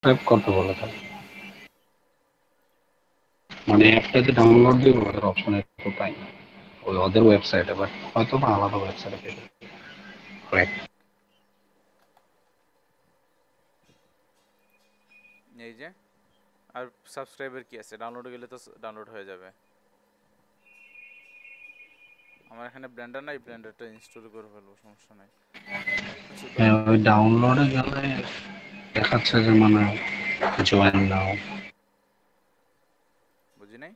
Subscribe করতে বলে থাকে, মানে অ্যাপটা যে ডাউনলোড দিব ওদের অপশনে তো পাই না ওই ওদের ওয়েবসাইটে, বাট হয়তো বা আলাদা ওয়েবসাইটে পেয়ে যাবে। Correct. এই যে আর সাবস্ক্রাইবার কি আছে, ডাউনলোড গেলে তো ডাউনলোড হয়ে যাবে। আমার এখানে ব্লেন্ডার নাই, ব্লেন্ডারটা ইনস্টল করে ফেলবো, সমস্যা নাই। কিছু হ্যাঁ, দরকার ওই নেই। ডাউনলোডে গেলে দেখাচ্ছে যে মানে জয়েন নাও। বুঝি নাই।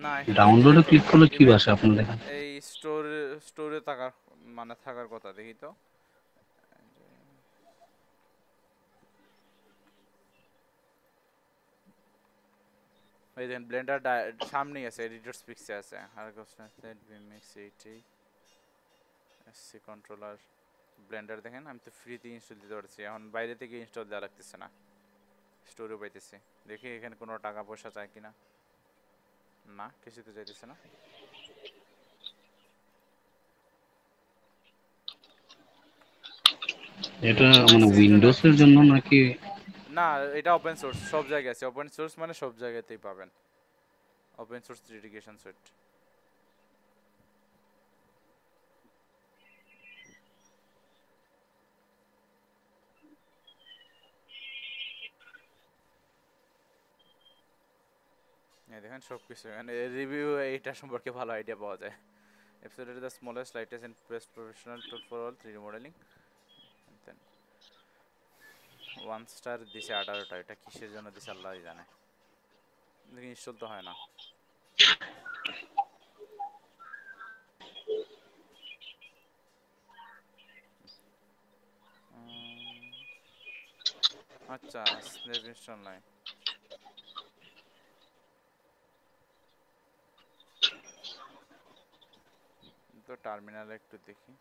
না এখানে ওইটাই ডাউনলোডে তো ক্লিক করলে কি ইভেন ভাষা আপনি দেখেন? এই স্টোরে থাকার মানে থাকার কথা, দেখি তো। এই দেখেন ব্লেন্ডার সামনেই আছে, এডিটরস পিক্সে আছে, আর question set VMX 80 SC controller blender দেখেন। আমি তো ফ্রিতে ইনস্টল দিতে পারছি, এখন বাইরে থেকে ইনস্টল দেওয়া লাগতেছে না, স্টোরে পাইতেছি। দেখি এখানে কোনো টাকা পয়সা চায় কিনা। না, কিছুতে চাইতেছে না। এটা মানে পাইছি এই জন্য আর কি। উইন্ডোজের জন্য নাকি? না, এটা ওপেন সোর্স, সব জায়গায় আছে। ওপেন সোর্স মানে সব জায়গাতেই পাবেন ওপেন সোর্স ডেডিকেশন সেট। এই দেখেন সব কিছু এখানে রিভিউ, এইটা সম্পর্কে ভালো আইডিয়া পাওয়া যায়। Episode the smallest lightest and best professional tool for all 3D modelling. Then 1 star দিছে 18টা, এটা কিসের জন্য দিছে আল্লাহই জানে। দেখি ইনস্টল তো হয় না। আচ্ছা, স্ন্যাপ ইনস্টল নাই। তো টার্মিনালে একটু দেখি।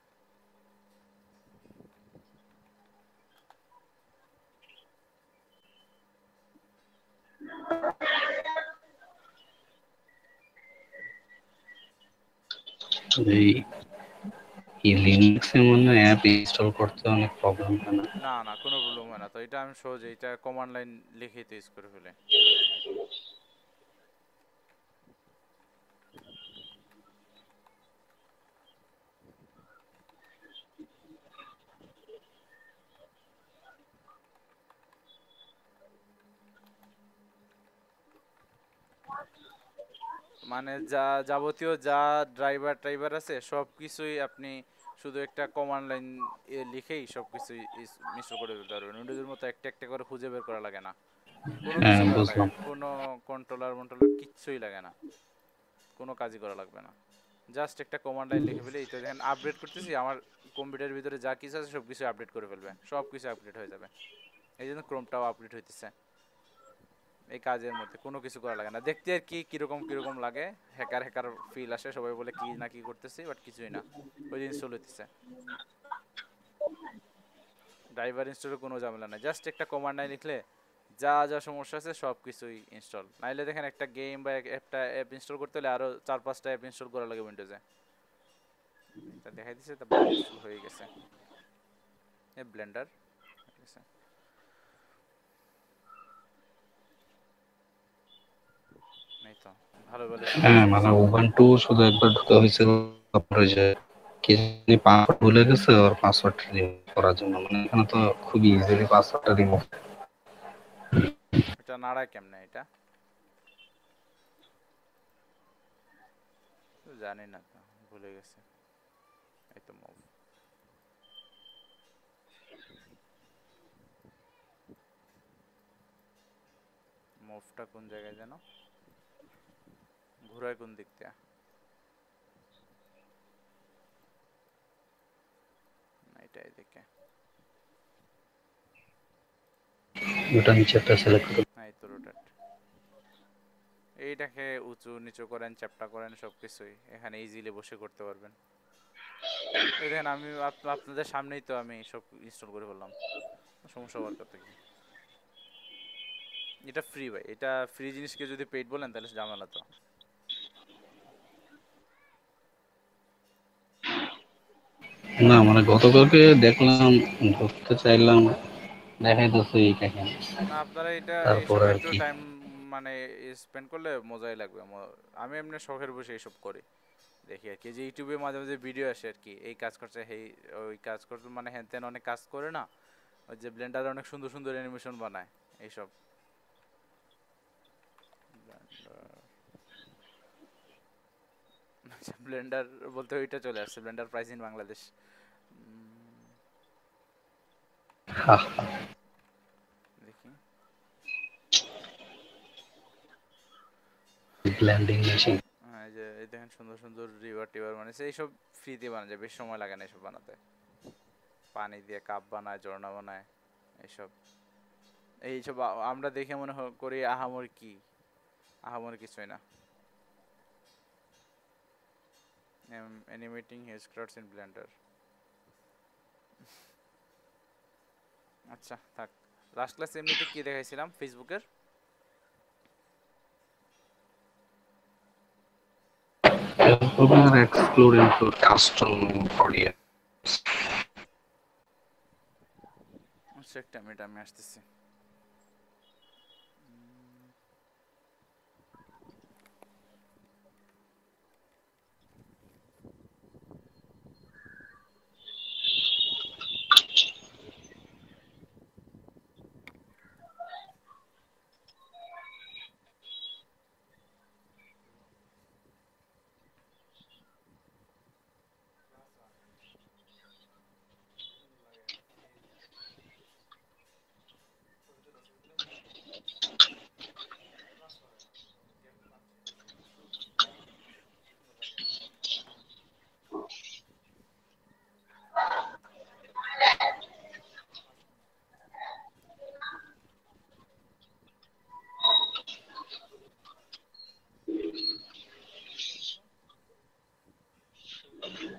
এই লিনাক্সে মানে অ্যাপ ইনস্টল করতে অনেক প্রবলেম হয় না? না না, কোনো প্রবলেম হয় না তো, এটা আমি সহজে এটা কমান্ড লাইন লিখেই তো ইউজ করে ফেলে। মানে যা যাবতীয় যা ড্রাইভার টাইভার আছে সব কিছুই আপনি শুধু একটা কমান্ড লাইন লিখেই সব কিছুই ইনস্টল করে ফেলতে পারবেন। উইন্ডোজের মতো একটা একটা করে খুঁজে বের করা লাগে না, কোনো হ্যাঁ, কিছু করা লাগে বুঝলাম। না, কোনো কন্ট্রোলার মন্ট্রোলার কিচ্ছুই লাগে না, কোনো কাজই করা লাগবে না। জাস্ট একটা কমান্ড লাইন লিখে ফেলে, এই তো দেখেন আপডেট করতেছি, আমার কম্পিউটারের ভিতরে যা কিছু আছে সব কিছু আপডেট করে ফেলবে, সব কিছু আপডেট হয়ে যাবে। এই জন্য ক্রোমটাও আপডেট হইতেছে এই কাজের মধ্যে, কোনো কিছু করা লাগে না। দেখতে আর কি কিরকম কিরকম লাগে, হ্যাকার হ্যাকার ফিল আসে, সবাই বলে কি না কি করতেছি, বাট কিছুই না, ওই ইনস্টল হইতেছে। ড্রাইভার ইনস্টলের কোনো ঝামেলা নাই, জাস্ট একটা কমান্ড নাই লিখলে যা যা সমস্যা আছে সব কিছুই ইনস্টল। নাইলে দেখেন একটা গেম বা একটা অ্যাপ ইনস্টল করতে হলে আরো 4-5টা অ্যাপ ইনস্টল করা লাগে উইন্ডোজে। এটা দেখাই দিচ্ছে, তা বাবা ইনস্টল হয়ে গেছে। এ ব্লেন্ডার গেছে। এই তো ভালো ভালো চলে হ্যাঁ, মানে আসতেছে। উবুন্টু শুধু একবার ঢুকে হয়েছিল, তারপরে যে কি জানি পাসওয়ার্ড ভুলে গেছে, ওর পাসওয়ার্ড রিমুভ করার জন্য। মানে এখানে তো খুবই ইজিলি পাসওয়ার্ডটা রিমুভ। এটা নাড়ায় কেমনে এটা তো জানি না তো, ভুলে গেছে। এই তো মুভ, মুভটা কোন জায়গায় যেন ঘুরায়, কোন দিক দিয়ে, না এটা এদিকে। ওটা নিচে একটা সিলেক্ট করে। না এই তো রোটেট, এইটাকে উঁচু নিচু করেন চ্যাপটা করেন সব কিছুই এখানে ইজিলি বসে করতে পারবেন। এই দেখেন আমি আপনাদের সামনেই তো আমি সব ইনস্টল করে ফেললাম, সমস্যা হওয়ার কথা কি। এটা ফ্রি ভাই, এটা ফ্রি জিনিসকে যদি পেইড বলেন তাহলে ঝামেলা তো। না মানে গতকালকে দেখলাম, ঢুকতে চাইলাম, দেখাইতেছে এই কাহিনী। না আপনারা এটা তারপর এইসবে আর একটু কি। টাইম মানে স্পেন্ড করলে মজাই লাগবে। আমি এমনি শখের বসে এইসব করি, দেখি আর কি, যে ইউটিউবে মাঝে মাঝে ভিডিও আসে আর কি, এই কাজ করছে এই ওই কাজ করছে, মানে হ্যান ত্যান অনেক কাজ করে না, ওই যে ব্লেন্ডারে অনেক সুন্দর সুন্দর অ্যানিমেশন বানায় এইসব। আচ্ছা ব্লেন্ডার বলতে ওইটা চলে আসছে, ব্লেন্ডার প্রাইস ইন বাংলাদেশ। দেখি, ব্লেন্ডিং মেশিন। হ্যাঁ এই যে এই দেখেন সুন্দর সুন্দর রিভার টিভার বানাইছে, এইসব ফ্রিতে বানায় যায়, বেশ সময় লাগে না এইসব বানাতে। পানি দিয়ে কাপ বানায়, ঝর্ণা বানায়, এইসব এইসব আমরা দেখে মনে করি আহামরি কি, আহামরি কিছুই না। অ্যানিমেটিং হেজ ক্রাফটস ইন ব্লেন্ডার। আচ্ছা থাক, লাস্ট ক্লাস এমনিতে কি দেখাইছিলাম ফেসবুকের? Exploring to custom audience. আচ্ছা একটা মিনিট আমি আসতেছি। আচ্ছা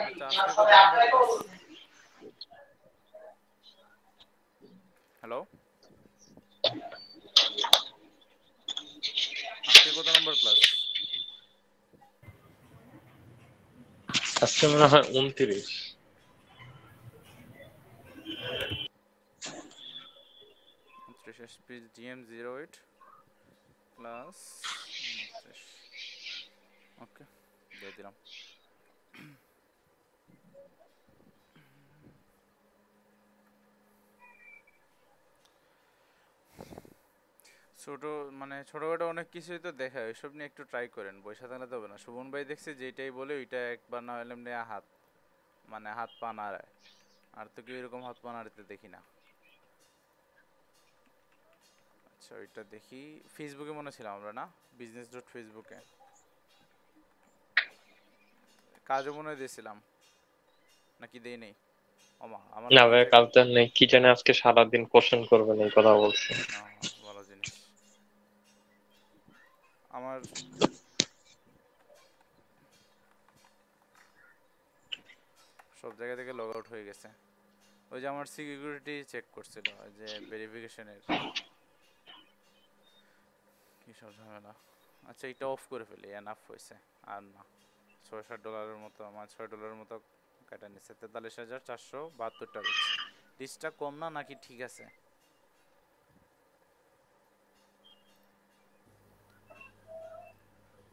আজকে কত নম্বর ক্লাস? হ্যালো, আজকে কত নম্বর ক্লাস? আজকে মনে হয় 29। 29 এসপি GM08 ক্লাস 29। ওকে, দিয়ে দিলাম। ছোট মানে ছোটখাটো অনেক কিছুই তো দেখায়, ওইসব নিয়ে একটু ট্রাই করেন, বইসা থাকলে তো হবে না। সুমন ভাই দেখছি যেটাই বলে ওইটা একবার না হলে এমনি হাত মানে হাত পা নাড়ায়, আর তো কেউ এরকম হাত পা নাড়াতে দেখি না। আচ্ছা ওইটা দেখি, ফেসবুকে মনে ছিলাম আমরা না, বিজনেস ডট ফেসবুকে কাজও মনে হয় দিয়েছিলাম, নাকি দেই নেই? ওমা আমার না তো ভাই, নিজের, কাজ দেন নেই, কি জানি আজকে সারাদিন কোশ্চেন করবেন এই কথা বলছে। ভালো জিনিস। আমার সব জায়গা থেকে লগ আউট হয়ে গেছে। ওই যে আমার সিকিউরিটি চেক করছিল, ওই যে ভেরিফিকেশনের কি সব ঝামেলা। আচ্ছা এটা অফ করে ফেলি, এনাফ হয়েছে আর না। $660 মতো, আমার $6 মতো কাটা নিচ্ছে, 43,472 রিচ। রিচটা কম না নাকি ঠিক আছে?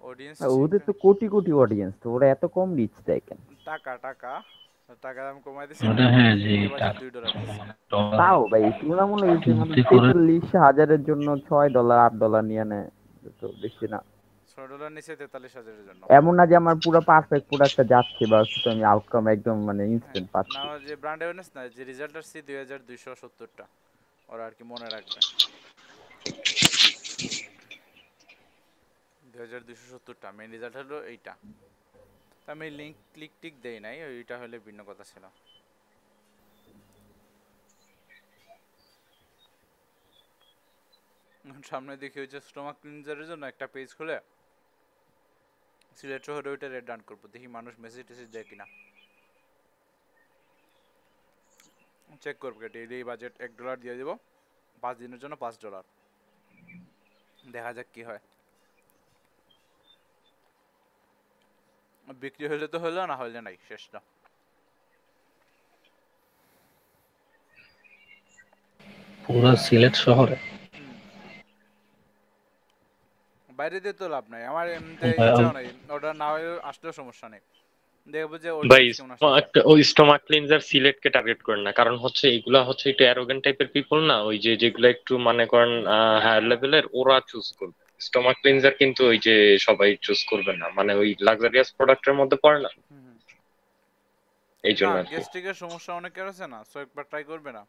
অডিয়েন্স ঠিক ওদের তো কোটি কোটি অডিয়েন্স, তো ওরা এত কম রিচ দেয় কেন? টাকা টাকা টাকা আমি কমাই দিছি না, ওটা হ্যাঁ, যে কে বাজার $2 দিছি। ডলার তাও ভাই তুলনামূলক হিসেবে মানে বুদ্ধি করে। 43,000-এর জন্য $6 $8 নিয়ে নেয়, আছে, তো বেশি না। $6 নিচে 43,000 এর জন্য। এমন না যে আমার পুরো পারফেক্ট প্রোডাক্টটা যাচ্ছে বা হচ্ছে আমি আউটকাম একদম মানে হ্যাঁ, ইনস্ট্যান্ট না পাচ্ছি। যে ব্র্যান্ড অ্যাওয়ারনেস না, যে রেজাল্ট আসছে 2270টা, ওরা আর কি মনে রাখবে 2270টা মেন রেজাল্ট হলো এইটা। তা আমি লিঙ্ক ক্লিক টিক দেই নাই, ওইটা হলে ভিন্ন কথা ছিল। সামনে দেখি হচ্ছে স্টোমাক ক্লিনজারের জন্য একটা পেজ খুলে সিলেক্ট শহরে ওইটা রেড ডান করবো, দেখি মানুষ মেসেজ টেসেজ দেয় কিনা, চেক করবো। ডেইলি বাজেট $1 দিয়ে দেবো, 5 দিনের জন্য $5, দেখা যাক কি হয়। বিক্রি হলে তো হলো, না হলে নাই, শেষ না। পুরো সিলেট শহরে? হুম, বাইরে দিয়ে তো লাভ নাই, আমার এমনিতে ভাই, ইচ্ছাও নাই, অর্ডার না হয়ে আসলেও সমস্যা নেই, দেখবো যে ভাই অডিয়েন্স কেমন আসতেছে। ওই স্টোমাক ক্লিনজার সিলেটকে টার্গেট করেন না, কারণ হচ্ছে এগুলা হচ্ছে একটু অ্যারোগেন্ট টাইপের পিপল না, ওই যে যেগুলো একটু মনে করেন হায়ার লেভেলের, ওরা চুজ করবে। স্টোমাক ক্লিনজার কিন্তু ওই যে সবাই চুজ করবে না, মানে ওই লাক্সারিয়াস প্রোডাক্টের মধ্যে পড়ে না, হুম হুম। এই না, জন্য আর কি। গ্যাস্ট্রিকের সমস্যা অনেকের আছে না, সো একবার ট্রাই করবে না,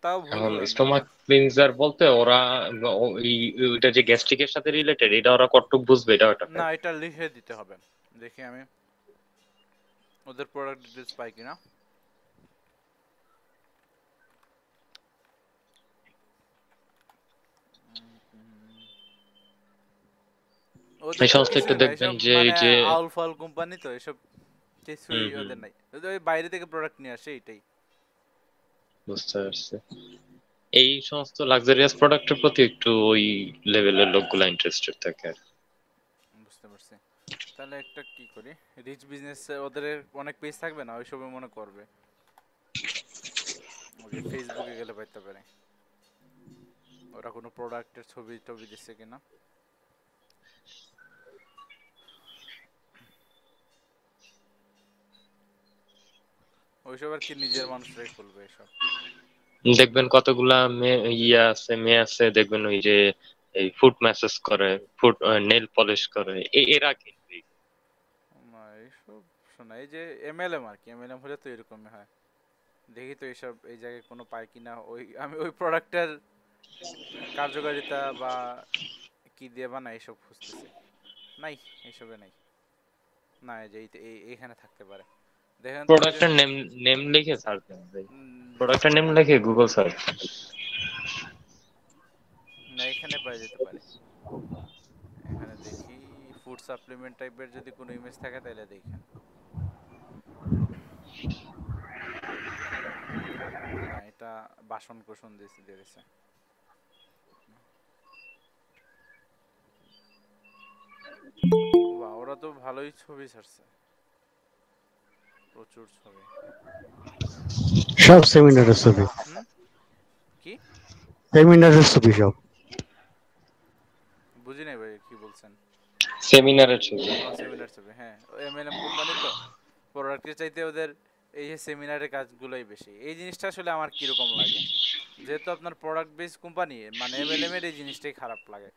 তাও ভুল এখন বলেন না এটা। স্টোমাক ক্লিনজার বলতে ওরা ওইটা যে গ্যাস্ট্রিকের সাথে রিলেটেড, এটা ওরা কতটুকু বুঝবে এটা একটা না, fact। এটা লিখে দিতে হবে, দেখি আমি ওদের প্রোডাক্ট ডিটেলস পাই কিনা। ওদের এই তো সমস্ত একটু কিছুই নাই, দেখবেন এসব যে এই মানে যে আউল ফাউল কোম্পানি, তো এসব কিছুই হুম হুম, ওদের নাই, ওদের ওই বাইরে থেকে প্রোডাক্ট নিয়ে আসে, এইটাই। বুঝতে পারছি। এই সমস্ত লাক্সারিয়াস প্রোডাক্টের প্রতি একটু ওই লেভেলের লোকগুলা ইন্টারেস্টেড থাকে। বুঝতে পারছি। তাহলে একটা কি করি, রিচ বিজনেস, ওদের অনেক পেজ থাকবে না, ওইসবে মনে করবে, ওকে ফেসবুকে গেলে পাইতে পারে ওরা কোনো প্রোডাক্টের ছবি টবি দিচ্ছে কিনা। ওইসব আর কি নিজের মানুষরাই খুলবে এসব। দেখবেন কতগুলা ইয়ে আছে, মেয়ে আছে, দেখবেন ওই যে এই ফুট ম্যাসেজ করে, ফুট নেল পলিশ করে, এরা কিন্তু না, এইসব শোনা, এই যে এমএলএম আর কি, এমএলএম হলে তো এরকমই হয়, দেখি তো এইসব এই জায়গায় কোনো পাই কিনা, ওই আমি ওই প্রোডাক্টের কার্যকারিতা বা কি দিয়ে বানায় এইসব খুঁজতেছি, নাই, এইসবে নাই। না, এই যে এইখানে থাকতে পারে, দেখেন তো এই যে প্রোডাক্টের নেম নেম লিখে সার্চ দেন ভাই, প্রোডাক্টের নেম লিখে গুগল সার্চ। না, এখানে পাই যেতে পারে। এখানে দেখি ফুড সাপ্লিমেন্ট টাইপের যদি কোনো ইমেজ থাকে তাহলে দেখেন। না, এটা বাসন কোসন দিয়েছে দিয়েছে। বাহ, ওরা তো ভালোই ছবি ছাড়ছে, প্রচুর ছবি। সব সেমিনারের ছবি, হুম, কি সেমিনারের ছবি সব। বুঝি নাই ভাই, কি বলছেন? সেমিনারের ছবি। ও, সেমিনার ছবি, হ্যাঁ, এমএলএম কোম্পানি তো প্রোডাক্টের চাইতে ওদের এই যে সেমিনারের কাজগুলোই বেশি। এই জিনিসটা আসলে আমার কিরকম লাগে, যেহেতু আপনার প্রোডাক্ট বেস কোম্পানি, মানে এমএলএম এর এই জিনিসটাই খারাপ লাগে।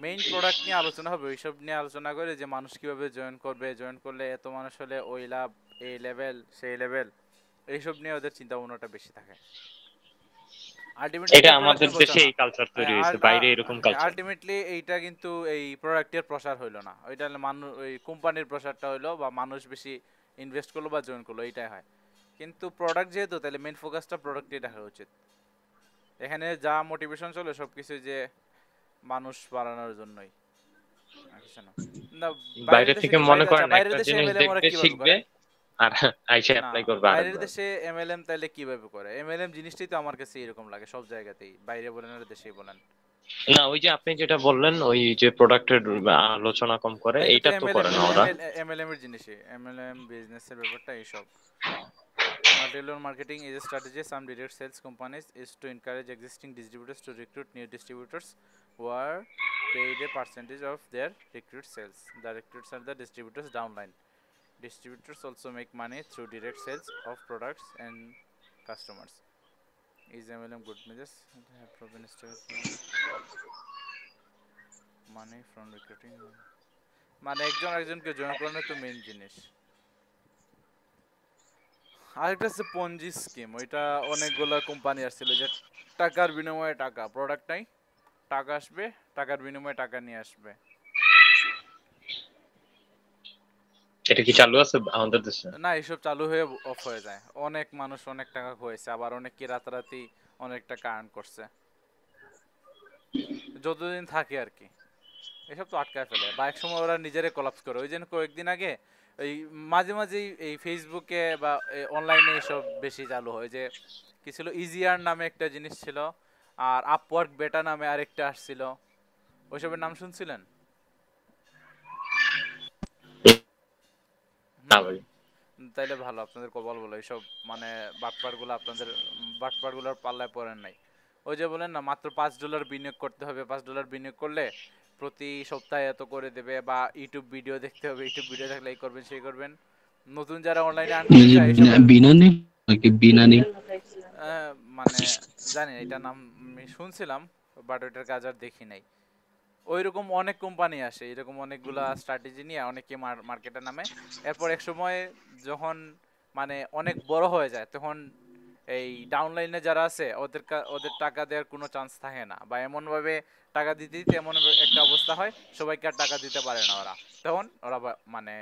মেইন প্রোডাক্ট নিয়ে আলোচনা হবে, ওইসব নিয়ে আলোচনা করে যে মানুষ কিভাবে জয়েন করবে, জয়েন করলে এত মানুষ হলে ওই লাভ, এই লেভেল সেই লেভেল, এইসব নিয়ে ওদের চিন্তা ভাবনাটা বেশি থাকে। আলটিমেটলি এটা এটা আমাদের প্রোডাক্টের প্রচার দেশে না। এই কালচার তৈরি হয়েছে, বাইরে এরকম কালচার। আলটিমেটলি এইটা কিন্তু এই প্রোডাক্টের প্রসার হইলো না, ওইটা মানুষ, ওই কোম্পানির প্রসারটা হইলো, বা মানুষ বেশি ইনভেস্ট করলো বা জয়েন করলো, এইটাই হয়। কিন্তু প্রোডাক্ট যেহেতু, তাহলে মেন ফোকাসটা প্রোডাক্টেই রাখা উচিত। এখানে যা মোটিভেশন চলে সবকিছু যে মানুষ বাড়ানোর জন্যই, আর কিছু না। না, বাইরের বাইরে দেশে থেকে কি মনে আচ্ছা, করেন বাইরের একটা দেশে জিনিস এমএলএম ওরা দেখবে, কিভাবে শিখবে, করে? আর আইসা না, অ্যাপ্লাই করবে বাইরের আরেকবার। দেশে এমএলএম তাহলে কিভাবে করে? এমএলএম জিনিসটাই তো আমার কাছে এরকম লাগে সব জায়গাতেই, বাইরে বলেন আর দেশেই বলেন। না, ওই যে আপনি যেটা বললেন ওই যে প্রোডাক্টের আলোচনা কম করে, এটা তো এইটা তো এমএলএম, করে না ওরা। এমএলএম এর জিনিসই, এমএলএম বিজনেসের ব্যাপারটা এইসব। Multi-level marketing is a strategy some direct sales companies is to encourage existing distributors to recruit new distributors who are paid a percentage of their recruit sales. The recruits are the distributors downline. Distributors also make money through direct sales of products and customers. Is MLM good business? Have proven money from recruiting, মানে একজন আরেকজনকে join করানো তো main জিনিস। আরেকটা হচ্ছে পঞ্জি scheme, ওইটা অনেকগুলো কোম্পানি আসছিল যে টাকার বিনিময়ে টাকা, প্রোডাক্ট নাই, টাকা আসবে, টাকার বিনিময়ে টাকা নিয়ে আসবে। এটা কি চালু আছে আমাদের দেশে? না, এসব চালু হয়ে অফ হয়ে যায়। অনেক মানুষ অনেক টাকা খোয়াইছে, আবার অনেকে রাতারাতি অনেক টাকা আর্ন করছে, যতদিন থাকে আর কি। এসব তো আটকায় ফেলে, বা এক সময় ওরা নিজেরাই কোলাপস করে। ওই জন্য কয়েকদিন আগে এই মাঝে মাঝেই এই ফেসবুকে বা অনলাইনে এসব বেশি চালু হয় যে কি ছিল, ইজিয়ার নামে একটা জিনিস ছিল, আর আপওয়ার্ক বেটা নামে আরেকটা আসছিল। ওইসবের নাম শুনছিলেন? না হুম। ভাই। তাইলে ভালো, আপনাদের কপাল বলো, এইসব মানে বাটপারগুলো আপনাদের বাটপারগুলোর পাল্লায় পড়েন নাই। ওই যে বলেন না, মাত্র $5 বিনিয়োগ করতে হবে, $5 বিনিয়োগ করলে প্রতি সপ্তাহে এত করে দেবে, বা ইউটিউব ভিডিও দেখতে হবে, ইউটিউব ভিডিও দেখলে এই করবেন সেই করবেন। নতুন যারা অনলাইনে আর্ন এই করতে যে চায় এইসবের বিনানি নাকি বিনানি? মানে জানি না, এটা নাম আমি শুনছিলাম, বাট ওইটার কাজ আর দেখি নাই। ওইরকম অনেক কোম্পানি আসে, এরকম অনেকগুলা স্ট্র্যাটেজি নিয়ে অনেকে মার্কেটে নামে। এরপর এক সময় যখন মানে অনেক বড় হয়ে যায়, তখন এই ডাউনলাইনে যারা আছে ওদের টাকা দেওয়ার কোনো চান্স থাকে না, বা এমনভাবে টাকা দিতে দিতে এমন একটা অবস্থা হয় সবাইকে আর টাকা দিতে পারে না ওরা, তখন ওরা মানে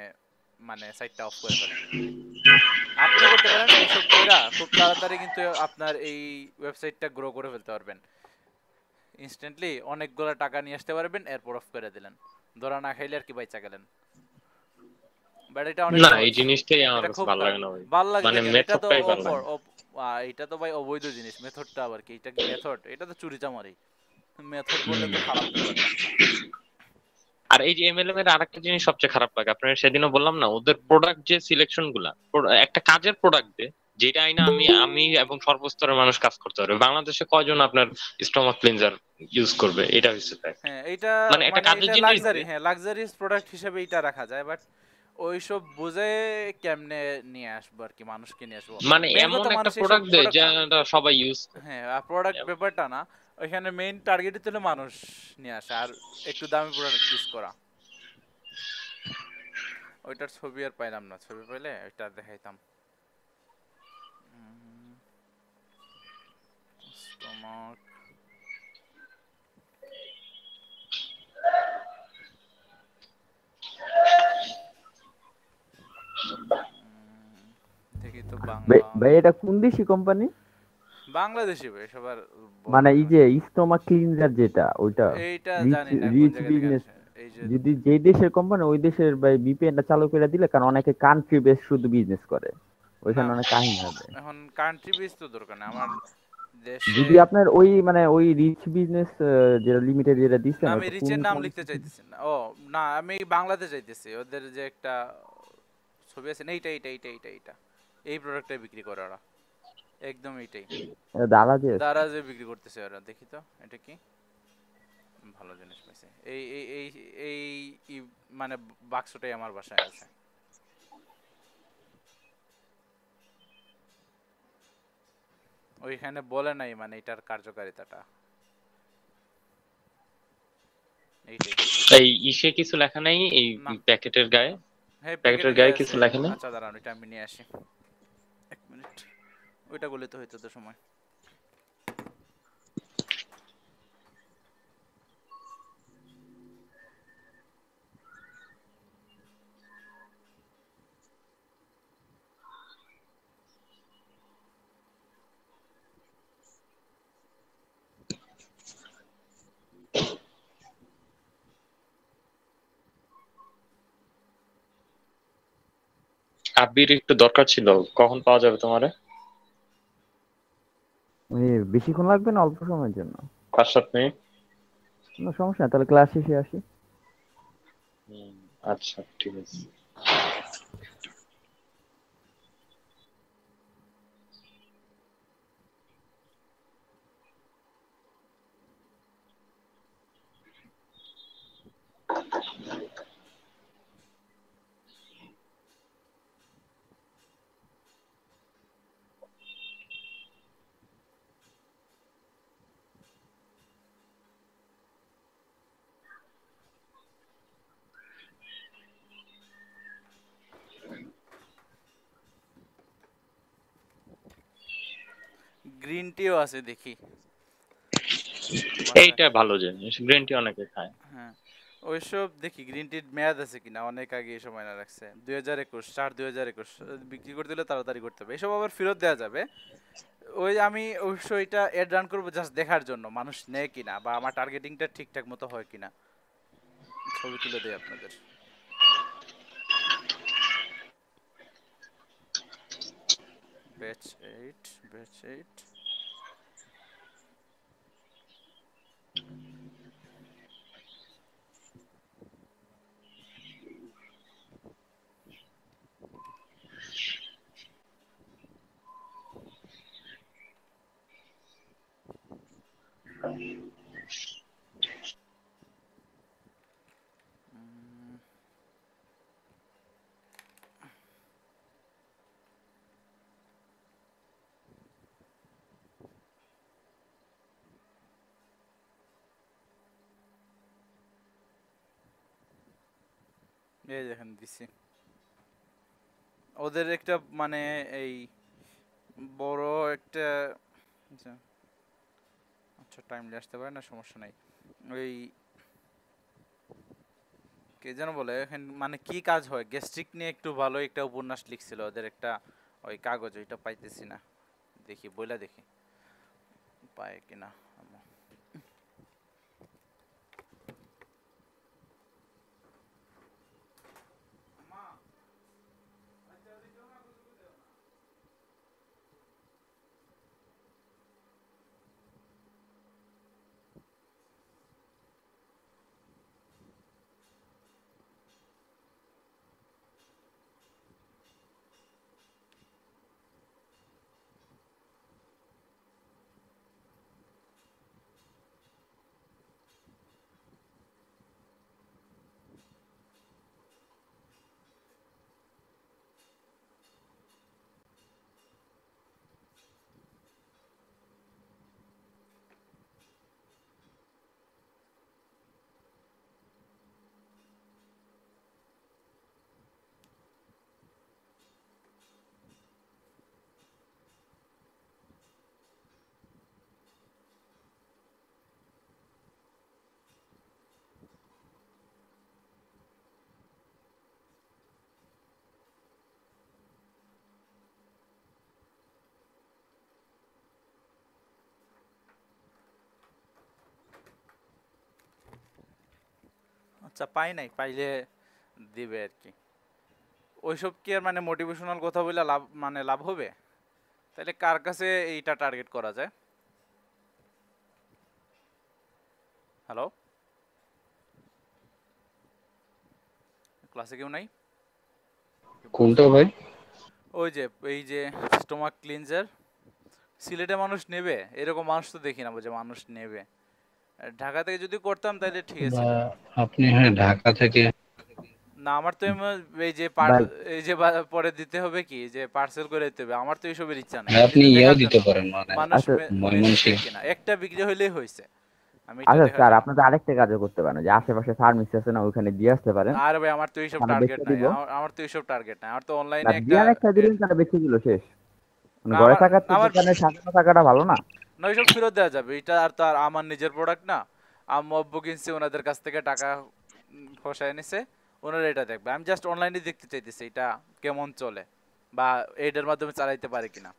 মানে সাইটটা অফ করে ফেলে। আপনিও করতে পারেন এইসব কইরা খুব তাড়াতাড়ি, কিন্তু আপনার এই ওয়েবসাইটটা গ্রো করে ফেলতে পারবেন ইনস্ট্যান্টলি, অনেকগুলো টাকা নিয়ে আসতে পারবেন, এরপর অফ করে দিলেন, ধরা না খাইলে আর কি বাইচা গেলেন। বাট এটা অনেক না, এই সহজ, জিনিসটাই আমার এটা কাছে খুব ভালো লাগে না ভাই। ভাল লাগবে মানে কেন, এটা তো মেথডটাই ভালো লাগে না। এটা তো ভাই অবৈধ জিনিস। মেথডটা আবার কি, এটা কি মেথড? এটা তো চুরি চামারি। মেথড বললে তো খারাপ ব্যাপারটা। আর এই যে এমএলএম এর আরেকটা জিনিস সবচেয়ে খারাপ লাগে, আপনার সেদিনও বললাম না, ওদের প্রোডাক্ট যে সিলেকশন গুলা, একটা কাজের প্রোডাক্ট দে, যেটা আইনা আমি আমি এবং সর্বস্তরের মানুষ কাজ করতে পারবে। বাংলাদেশে কয়জন আপনার স্টমাক ক্লিনজার ইউজ করবে? এটা হচ্ছে তাই। হ্যাঁ, এইটা মানে একটা মানে কাজের এটা জিনিস লাক্সারি, দে। হ্যাঁ লাক্সারিয়াস প্রোডাক্ট হিসেবে এটা রাখা যায়, বাট ওইসব বুঝে কেমনে নিয়ে আসবো আর কি, মানুষকে নিয়ে আসবো। মানে মেইন এমন কথা, একটা মানুষ এইসব প্রোডাক্ট দে প্রোডাক্ট না, যেটা সবাই ইউজ করে। হ্যাঁ প্রোডাক্ট ব্যাপারটা না, ওইখানে মেইন টার্গেটই ছিল মানুষ নিয়ে আসা আর একটু দামি প্রোডাক্ট ইউজ করা। ওইটার ছবি আর পাইলাম না, ছবি পাইলে ওইটা দেখাইতাম। স্টমাক দেখি তো, ভাই বাংলা ভাই, এটা কোন দেশি কোম্পানি? বাংলাদেশি ভাই, সবার বড় মানে এই লাগবে যে স্টোমা ক্লিনজার যেটা, ওইটা এইটা রিচ জানি না কোন রিচ জায়গা থেকে বিজনেস। আনছে। এই যে যদি যেই দেশের কোম্পানি ওই দেশের ভাই ভিপিএনটা চালু করে দিলে, কারণ অনেকে কান্ট্রি বেস শুধু বিজনেস করে, না, ওইখানে অনেক কাহিনী হবে। এখন কান্ট্রি বেস তো দরকার নেই আমার দেশে। যদি আপনার ওই মানে ওই রিচ বিজনেস যেটা লিমিটেড যেটা না, দিচ্ছেন, আমি ওটা কোন রিচের নাম লিখতে পলিসি? চাইতেছি না। ও না, আমি বাংলাতে চাইতেছি, ওদের যে একটা ছবি আছে না, এইটা এইটা এইটা এইটা এইটা এই প্রোডাক্টটাই বিক্রি করে ওরা, একদম এইটাই। দারাজেস। দারাজে বিক্রি করতেছে ওরা, দেখি তো এটা কি, ভালো জিনিস পাইছে। এই এই এই এই মানে বাক্সটাই আমার বাসায় আছে। ওইখানে বলে নাই মানে এটার কার্যকারিতাটা, এইটাই। এই ইসে কিছু লেখা নাই এই না, প্যাকেটের গায়ে? হ্যাঁ প্যাকেটের প্যাকেটে গায়ে আছে। কিছু লেখা নেই? আচ্ছা দাঁড়ান, ওইটা আমি নিয়ে আসি, 1 মিনিট। ওইটা বলে তো হইতো তো সময়। আবির একটু দরকার ছিল, কখন পাওয়া যাবে তোমারে? বেশিক্ষণ লাগবে না, অল্প সময়ের জন্য। 5-7 মিনিট। কোনো সমস্যা না, তাহলে ক্লাস শেষে আসি। আচ্ছা ঠিক আছে। গ্রিন টিও আছে দেখি বাসায়। এইটা ভালো জিনিস, গ্রিন টি অনেকে খায়। হ্যাঁ ওইসব দেখি গ্রিন টির মেয়াদ আছে কিনা, অনেক আগে এই সময় না রাখছে 2021 বিক্রি করে দিলে তাড়াতাড়ি করতে হবে, এসব আবার ফেরত দেওয়া যাবে। ওই আমি অবশ্য এটা এড রান করবো জাস্ট দেখার জন্য মানুষ নেয় কিনা বা আমার টার্গেটিংটা ঠিকঠাক মতো হয় কিনা, ছবি তুলে দেয় আপনাদের। ব্যাচ 8 এই দেখেন দিছি। ওদের একটা মানে এই বড় একটা আচ্ছা আচ্ছা টাইমলি আসতে পারে না, সমস্যা নাই। ওই কে যেন বলে এখানে মানে কি কাজ হয় গ্যাস্ট্রিক নিয়ে একটু ভালো একটা উপন্যাস লিখছিল ওদের একটা ওই কাগজ, ওইটা পাইতেছি না, দেখি বইলা দেখি পায় কিনা। আচ্ছা পাই নাই, পাইলে দিবে আর কি। ওইসব কি আর মানে মোটিভেশনাল কথা বলে লাভ মানে লাভ হবে? তাহলে কার কাছে এইটা টার্গেট করা যায়? হ্যালো, ক্লাসে কেউ নাই? কোনটা ভাই? ওই যে এই যে স্টোমাক ক্লিনজার সিলেটে মানুষ নেবে, এরকম মানুষ তো দেখি না যে মানুষ নেবে। ঢাকা থেকে যদি করতাম তাহলে ঠিক বা ছিল। আপনি হ্যাঁ ঢাকা থেকে না আমার তো এই যে ভাই এই যে পরে দিতে হবে কি যে পার্সেল করে দিতে হবে, আমার তো এইসবের ইচ্ছা নাই, ভাই আমি আপনি এটা ইয়েও দেখার দিতে জন্য পারেন মানে মানুষ আচ্ছা নেয় ময়মনসিংহ। কিনা, একটা বিক্রি হইলেই হয়েছে, আমি এটা আচ্ছা দেখার স্যার জন্য। আপনাদের আরেকটা কাজও করতে পারেন, যে আশেপাশে ফার্মেসি আছে না, ওইখানে দিয়ে আসতে পারেন, আর ভাই আমার তো এইসব মানে টার্গেট বেচে নাই, দিব। আমার তো এইসব টার্গেট নাই, আমার তো না অনলাইনে একটা দিয়ে একটা দিলেন তারা বেঁচে দিল শেষ। মানে না ঘরে আমার থাকার থেকে আমার দোকানে সাজানো থাকাটা ভালো না? না ওইসব ফেরত দেওয়া যাবে, এটা আর তো আর আমার নিজের প্রোডাক্ট না। আম্মু আব্বু কিনছে, ওনাদের কাছ থেকে টাকা ফসায় নিছে, ওনারা এটা দেখবে। আমি জাস্ট অনলাইনে দেখতে চাইতেছি এটা কেমন চলে বা এইটার মাধ্যমে চালাইতে পারে কিনা,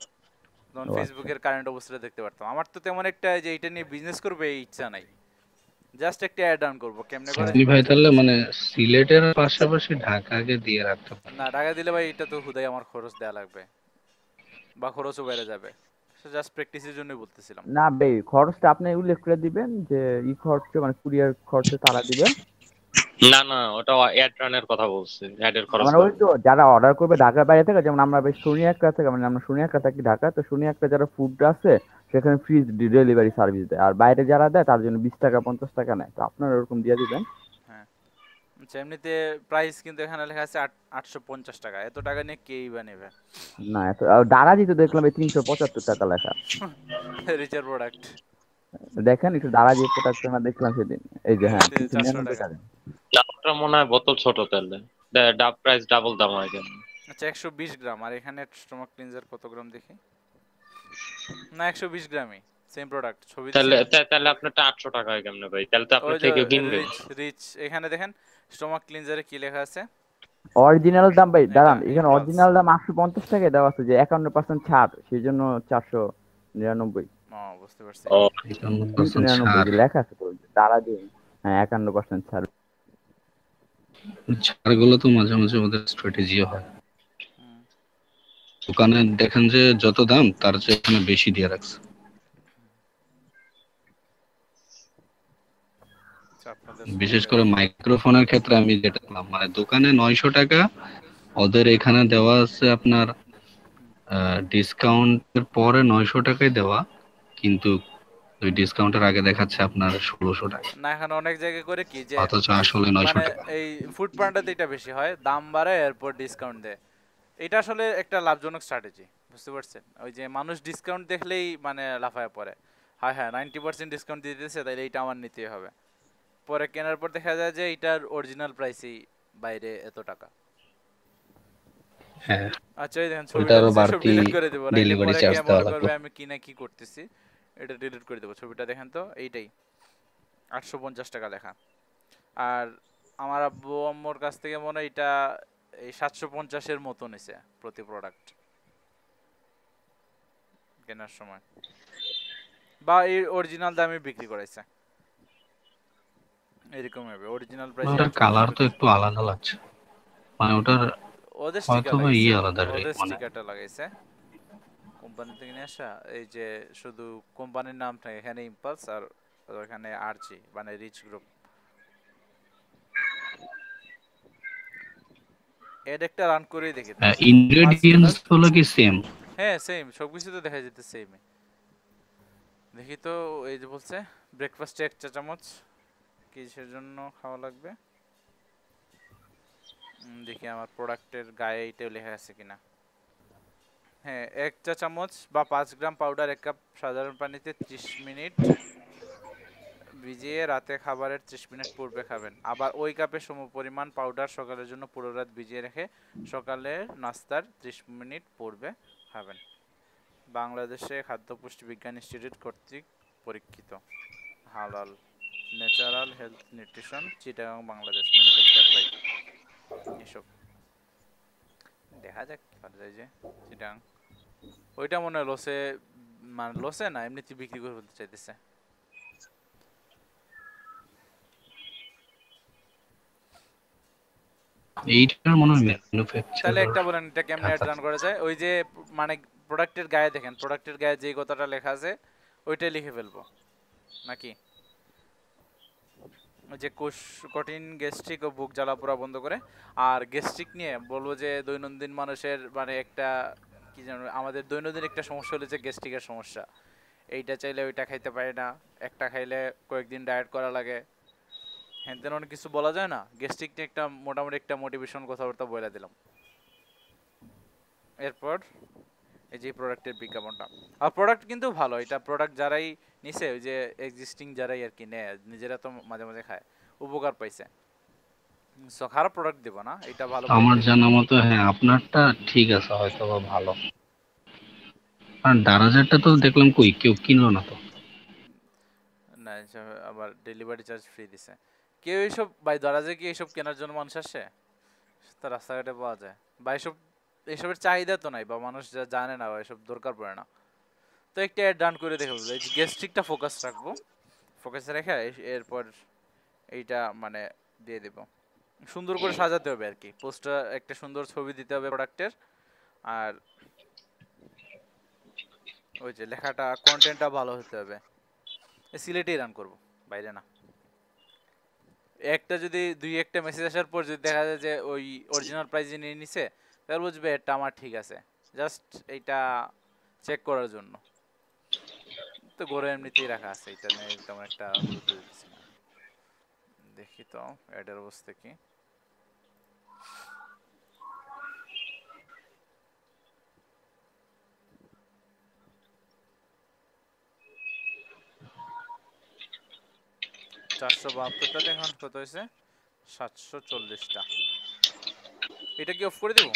যেমন ও আচ্ছা। ফেসবুকের কারেন্ট অবস্থাটা দেখতে পারতাম। আমার তো তেমন একটা যে এইটা নিয়ে বিজনেস করবে এই ইচ্ছা নাই, জাস্ট একটা অ্যাড অন করবো কেমনে করে আপনি ভাই তাহলে দেখতেছি। মানে সিলেটের পাশাপাশি ঢাকাকে দিয়ে রাখতে পারেন। না টাকা দিলে ভাই এটা তো হুদাই আমার খরচ দেওয়া লাগবে বা খরচও বেড়ে যাবে, জাস্ট প্র্যাকটিসের জন্যই বলতেছিলাম। না ভাই খরচটা আপনি উল্লেখ করে দিবেন যে ই খরচ মানে কুরিয়ার খরচ তারা দিবে। না না, ওটা অ্যাড রানের কথা বলছি, অ্যাডের খরচ মানে ওই লাগবে। তো যারা অর্ডার করবে ঢাকার বাইরে থেকে, যেমন আমরা বেশ শনিয়াকড়া থেকে, মানে আমরা শনিয়াকড়া থাকি ঢাকা, তো শনিয়াকড়া যারা ফুড আছে সেখানে ফ্রি ডেলিভারি সার্ভিস দেয়, আর বাইরে যারা দেয় তার জন্য 20 টাকা 50 টাকা নেয়, তো আপনারা ওরকম দিয়ে দিবেন। হ্যাঁ আচ্ছা, এমনিতে প্রাইস কিন্তু এখানে লেখা আছে 850 টাকা, এত টাকা নিয়ে কেই বা নেবে? না এত দারাজি তো দেখলাম এই 375 টাকা লেখা। রিচার প্রোডাক্ট দেখেন একটু দারাজি প্রোডাক্ট না দেখলাম সেদিন, এই যে হ্যাঁ 400 399 টাকা টাকা। ডাবটা মনে হয় বোতল ছোট তাহলে, ডাব প্রাইস ডাবল দাম হয় কেন? আচ্ছা 120 গ্রাম, আর এখানে স্টোমাক ক্লিনজার কত গ্রাম দেখি। না 120 গ্রামই সেম প্রোডাক্ট ছবি দিছি তাহলে না তাহলে আপনারটা 800 টাকা হয় কেমনে ভাই? তাহলে তো ওই আপনার যে থেকে কেউ কিনবে। রিচ রিচ এখানে দেখেন স্টোমাক ক্লিনজারে কি লেখা আছে অরিজিনাল দাম ভাই এটা দাঁড়ান, এখানে ইম্পালস অরিজিনাল দাম 850 টাকায় দেওয়া আছে, যে 51% ছাড়, সেই জন্য 499। ও বুঝতে পারছি ও 51% 399 ছাড়। যে লেখা আছে তো, তারা দিয়ে। হ্যাঁ 51% ছাড়। ছাড়গুলো তো মাঝে মাঝে ওদের স্ট্র্যাটেজিও হয়। হুম, দোকানে দেখেন যে যত দাম তার চেয়ে এখানে বেশি দিয়ে রাখছে। আচ্ছা, আপনাদের বিশেষ ছবিটা করে দেখি মাইক্রোফোনের ক্ষেত্রে আমি যেটা দেখলাম, মানে দোকানে 900 টাকা, ওদের এখানে দেওয়া আছে আপনার ডিসকাউন্টের পরে 900 টাকায় দেওয়া, কিন্তু ওই ডিসকাউন্টের আগে দেখাচ্ছে আপনার 1600 টাকা, না এখন অনেক জায়গায় করে কি যে অথচ আসলে 900 মানে টাকা। এই ফুড পান্ডাতে এটা বেশি হয়, দাম বাড়ায় এরপর ডিসকাউন্ট দেয়। এটা আসলে একটা লাভজনক স্ট্র্যাটেজি, বুঝতে পারছেন? ওই যে মানুষ ডিসকাউন্ট দেখলেই মানে লাফায় পড়ে, হ্যাঁ হ্যাঁ 90% ডিসকাউন্ট দিয়ে দিতেছে তাইলে এইটা আমার নিতেই হবে। পরে কেনার পর দেখা যায় যে এটার অরিজিনাল প্রাইসই বাইরে এত টাকা। হ্যাঁ, আচ্ছা এই দেখেন উল্টা ছবিটা আরো দিছে, সব বাড়তি ডিলিট করে দেবো, নাইলে ডেলিভারি পরে কে চার্জ দেওয়া মনে লাগবে। করবে আমি কি না কি করতেছি। এটা ডিলিট করে দেবো, ছবিটা দেখেন তো এইটাই 850 টাকা লেখা। আর আমার আব্বু আম্মুর কাছ থেকে মনে হয় এটা এই 750-এর মতো নিছে প্রতি প্রোডাক্ট কেনার সময়, বা এই অরিজিনাল দামে বিক্রি করাইছে, এরকম হবে অরিজিনাল প্রাইসে ওটার 850 কালার তো বিক্রি। একটু আলাদা লাগছে, মানে ওটার ওদের হয়তো স্টিকার বা লাগাইছে, আলাদা রে, ওদের মানে স্টিকারটা লাগাইছে কোম্পানি থেকে নিয়ে আসা। এই যে শুধু কোম্পানির নামটা এখানে ইম্পালস, আর ওখানে আরজি মানে রিচ গ্রুপ। এড একটা রান করেই দেখি তো, 5 ডলার। ইনগ্রেডিয়েন্টস গুলো কি সেম? হ্যাঁ সেম, সবকিছু তো দেখা যেতে সেম। দেখি তো, এই যে বলছে ব্রেকফাস্টে 1 চা চামচ, কিসের জন্য খাওয়া লাগবে দেখি আমার প্রোডাক্টের গায়ে এইটাও লেখা আছে কিনা। হ্যাঁ 1 চা চামচ বা 5 গ্রাম পাউডার 1 কাপ সাধারণ পানিতে 30 মিনিট ভিজিয়ে রাতে খাবারের 30 মিনিট পূর্বে খাবেন। আবার ওই কাপে সমপরিমাণ পাউডার সকালের জন্য পুরো রাত ভিজিয়ে রেখে সকালের নাস্তার 30 মিনিট পূর্বে খাবেন। বাংলাদেশে খাদ্য পুষ্টি বিজ্ঞান ইনস্টিটিউট কর্তৃক পরীক্ষিত, হালাল, natural health nutrition, Chittagong Bangladesh, manufacture by. এসব দেখা যাক কি করা যায়। যে চিটাগাং ওইটা মনে হয় লসে, মানে লসে না এমনিতে বিক্রি করে ফেলতে চাইতেছে। এইটার মনে হয় তাহলে ম্যানুফ্যাকচারার একটা বলেন এটা কেমনে অ্যাড রান কাছাকাছি। করা যায়? ওই যে মানে প্রোডাক্টের গায়ে দেখেন, প্রোডাক্টের গায়ে যে কথাটা লেখা আছে ওইটাই লিখে ফেলবো নাকি? ওই যে কঠিন গ্যাস্ট্রিক ও বুক জ্বালা পোড়া বন্ধ করে। আর গ্যাস্ট্রিক নিয়ে বলবো যে দৈনন্দিন মানুষের মানে একটা কি জানো, আমাদের দৈনন্দিন একটা সমস্যা হলো যে গ্যাস্ট্রিকের সমস্যা। এইটা চাইলে ওইটা খাইতে পারি না, একটা খাইলে কয়েকদিন ডায়েট করা লাগে, হ্যান তেন অনেক কিছু বলা যায় না। গ্যাস্ট্রিক নিয়ে একটা মোটামুটি একটা মোটিভেশন কথাবার্তা বলে দিলাম। এরপর এই যে প্রোডাক্টের বিজ্ঞাপনটা, আর প্রোডাক্ট কিন্তু ভালো, এটা প্রোডাক্ট যারাই নিছে ওই যে এক্সিস্টিং যারাই আর কি নেয়, নিজেরা তো মাঝে মাঝে খায়, উপকার পাইছে। সো খারাপ প্রোডাক্ট দিব না, এটা ভালো আমার প্রোডাক্টই দিব। জানা মতো হ্যাঁ আপনারটা ঠিক আছে, হয়তো বা ভালো, কারণ দারাজেরটা তো দেখলাম কই কেউ কিনলো না তো। না এসব আবার ডেলিভারি চার্জ ফ্রি দিছে। কেউ এইসব ভাই দরাজে কি এইসব কেনার জন্য মানুষ আসে? তা রাস্তাঘাটে পাওয়া যায় বা এসব, এসবের চাহিদা তো নাই বা মানুষ যা জানে না বা এসব দরকার পড়ে না। তো একটা অ্যাড রান করে দেখে বলবো, এই যে গ্যাস্ট্রিকটা ফোকাস রাখবো, ফোকাসে রেখে এরপর এইটা মানে দিয়ে দেব। সুন্দর করে সাজাতে হবে আর কি, পোস্টার একটা সুন্দর ছবি দিতে হবে প্রোডাক্টের। আর ওই যে লেখাটা কন্টেন্টটা ভালো হতে হবে। সিলেটেই রান করব, বাইরে না। একটা যদি দুই একটা মেসেজ আসার পর যদি দেখা যায় যে ওই অরিজিনাল প্রাইজে নিয়ে নিছে, তাহলে বুঝবে এটা আমার ঠিক আছে, জাস্ট এইটা চেক করার জন্য। তো গড়ে এমনিতেই রাখা আছে, এটা নিয়ে তেমন একটা গুরুত্ব দিতেছি না। দেখি তো অ্যাডের অবস্থা কি। চারশো বাহাত্তরটা এখন কত হয়েছে? 740টা। এটা কি অফ করে দেব?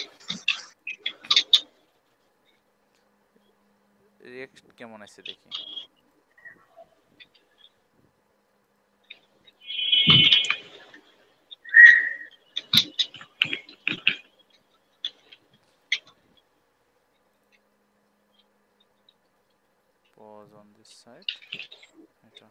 রিঅ্যাক্ট কেমন আছে দেখি। Pause on this side. এটা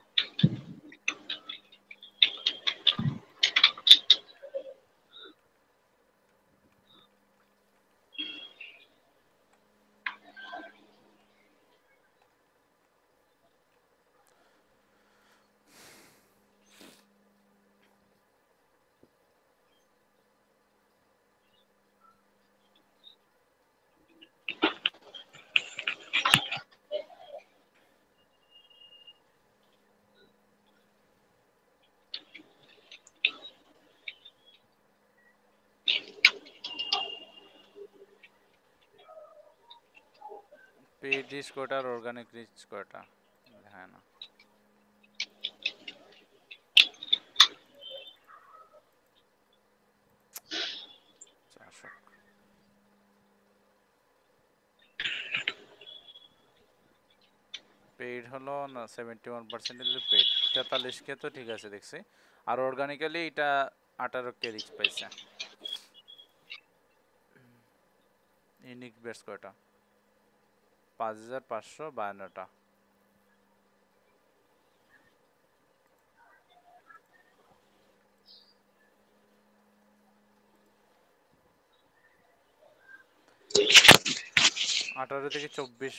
পেইড রিচ কয়টা আর অর্গানিক রিচ কয়টা দেখায় না। পেইড হলো না 71% পেইড, 43কে তো ঠিক আছে দেখছি। আর অর্গানিক্যালি এটা 18কে রিচ পাইছে। ইউনিক বেস কয়টা 5552টা। আঠারো থেকে 24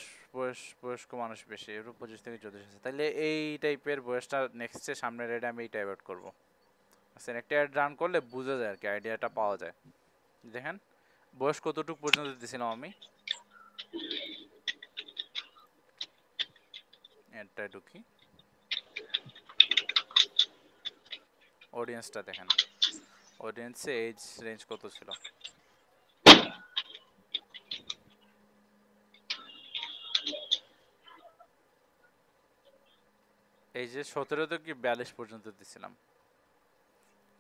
বয়স্ক মানুষ বেশি, এর 25 থেকে 34 আছে। তাহলে এই টাইপের বয়সটা নেক্সটে সামনের রেডে আমি এইটা অ্যাভয়েড করবো। আচ্ছা একটা অ্যাড রান করলে বোঝা যায় আর কি, আইডিয়াটা পাওয়া যায়। দেখেন বয়স কতটুকু পর্যন্ত দিয়েছিলাম আমি, অ্যাডটা ঢুকি, অডিয়েন্সটা দেখেন, অডিয়েন্সে এজ রেঞ্জ কত ছিল। এই যে 17 থেকে 42 পর্যন্ত দিছিলাম,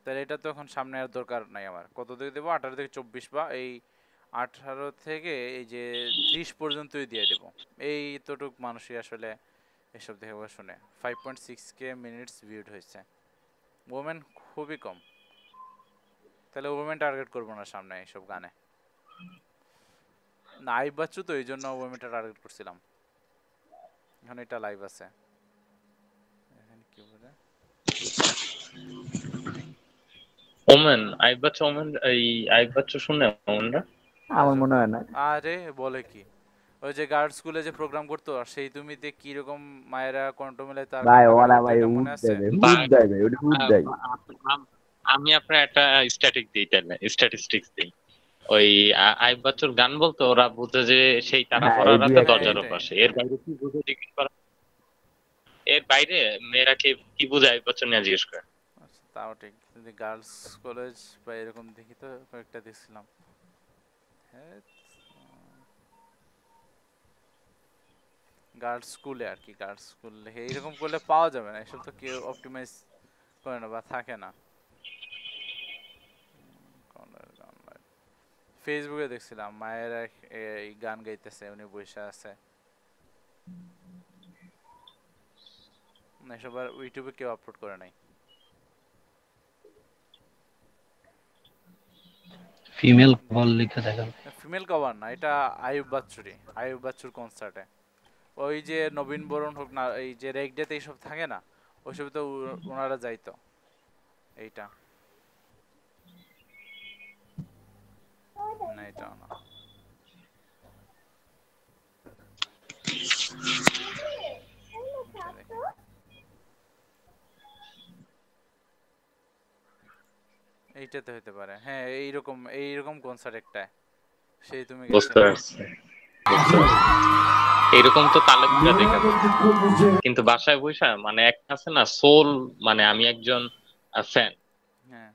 তাহলে এটা তো এখন সামনে আর দরকার নাই আমার। কত থেকে দেবো 18 থেকে 24 বা এই 18 থেকে এই যে 30 পর্যন্তই দিয়ে দেবো। এই এতটুক মানুষই আসলে এসব দেখে শুনে। 5.6k মিনিটস ভিউড হয়েছে, ওমেন খুবই কম। তাহলে ওমেন টার্গেট করবো না সামনে এইসব গানে। না আইব বাচ্চু তো এই জন্য ওমেনটা টার্গেট করছিলাম। এখন এটা লাইভ আছে, কি বলে ওমেন আইব বাচ্চু, ওমেন এই আইব বাচ্চু শুনে ওমেনরা আমার মনে হয় না। আরে বলে কি, ওই যে গার্লস স্কুলে যে প্রোগ্রাম করতো আর সেই তুমিতে কি রকম মায়েরা কণ্ঠ মিলাই তার ভাই ওরা ভাই এটা উড মনে আছে? দেবে, উড দেবে, ওটা উড দেয়। আমি আপনার একটা স্ট্যাটিস্টিক্স দিই। ওই আইব বাচ্চুর গান বলতে ওরা বুঝে যে সেই তারা হ্যাঁ, পড়া এই রাতে দুই একটা। দরজার পাশে। এর বাইরে কি বুঝে জিজ্ঞেস করা, এর বাইরে মেয়েরা কি বুঝে আইব বাচ্চু নিয়ে জিজ্ঞেস করে। আচ্ছা তাও ঠিক, যদি গার্লস কলেজ বা এরকম দেখি তো কয়েকটা দেখছিলাম। হ্যাঁ গার্লস স্কুলে আর কি, গার্লস স্কুল এইরকম করলে পাওয়া যাবে না, এসব তো কেউ অপটিমাইজ করে না বা থাকে না। ফেসবুকে দেখছিলাম মায়েরা এই গান গাইতেছে, উনি বসে আছে। এসব আর ইউটিউবে কেউ আপলোড করে নাই। ফিমেল কভার লিখে দেখেন। ফিমেল কভার না, এটা আয়ুব বাচ্চুর কনসার্টে। ওই যে নবীন বরণ হোক না, এই যে রেক ডেতে এইসব থাকে না, ওইসব তো ওনারা যাইতো। এইটা না, এটা না, এইটাতে হইতে পারে। হ্যাঁ এইরকম কনসার্ট একটা, সেই তুমি বুঝতে পারছি। এরকম তো তালেবুরা দেখা যায়, কিন্তু বাসায় বসে মানে একটা আছে না সোল, মানে আমি একজন ফ্যান। হ্যাঁ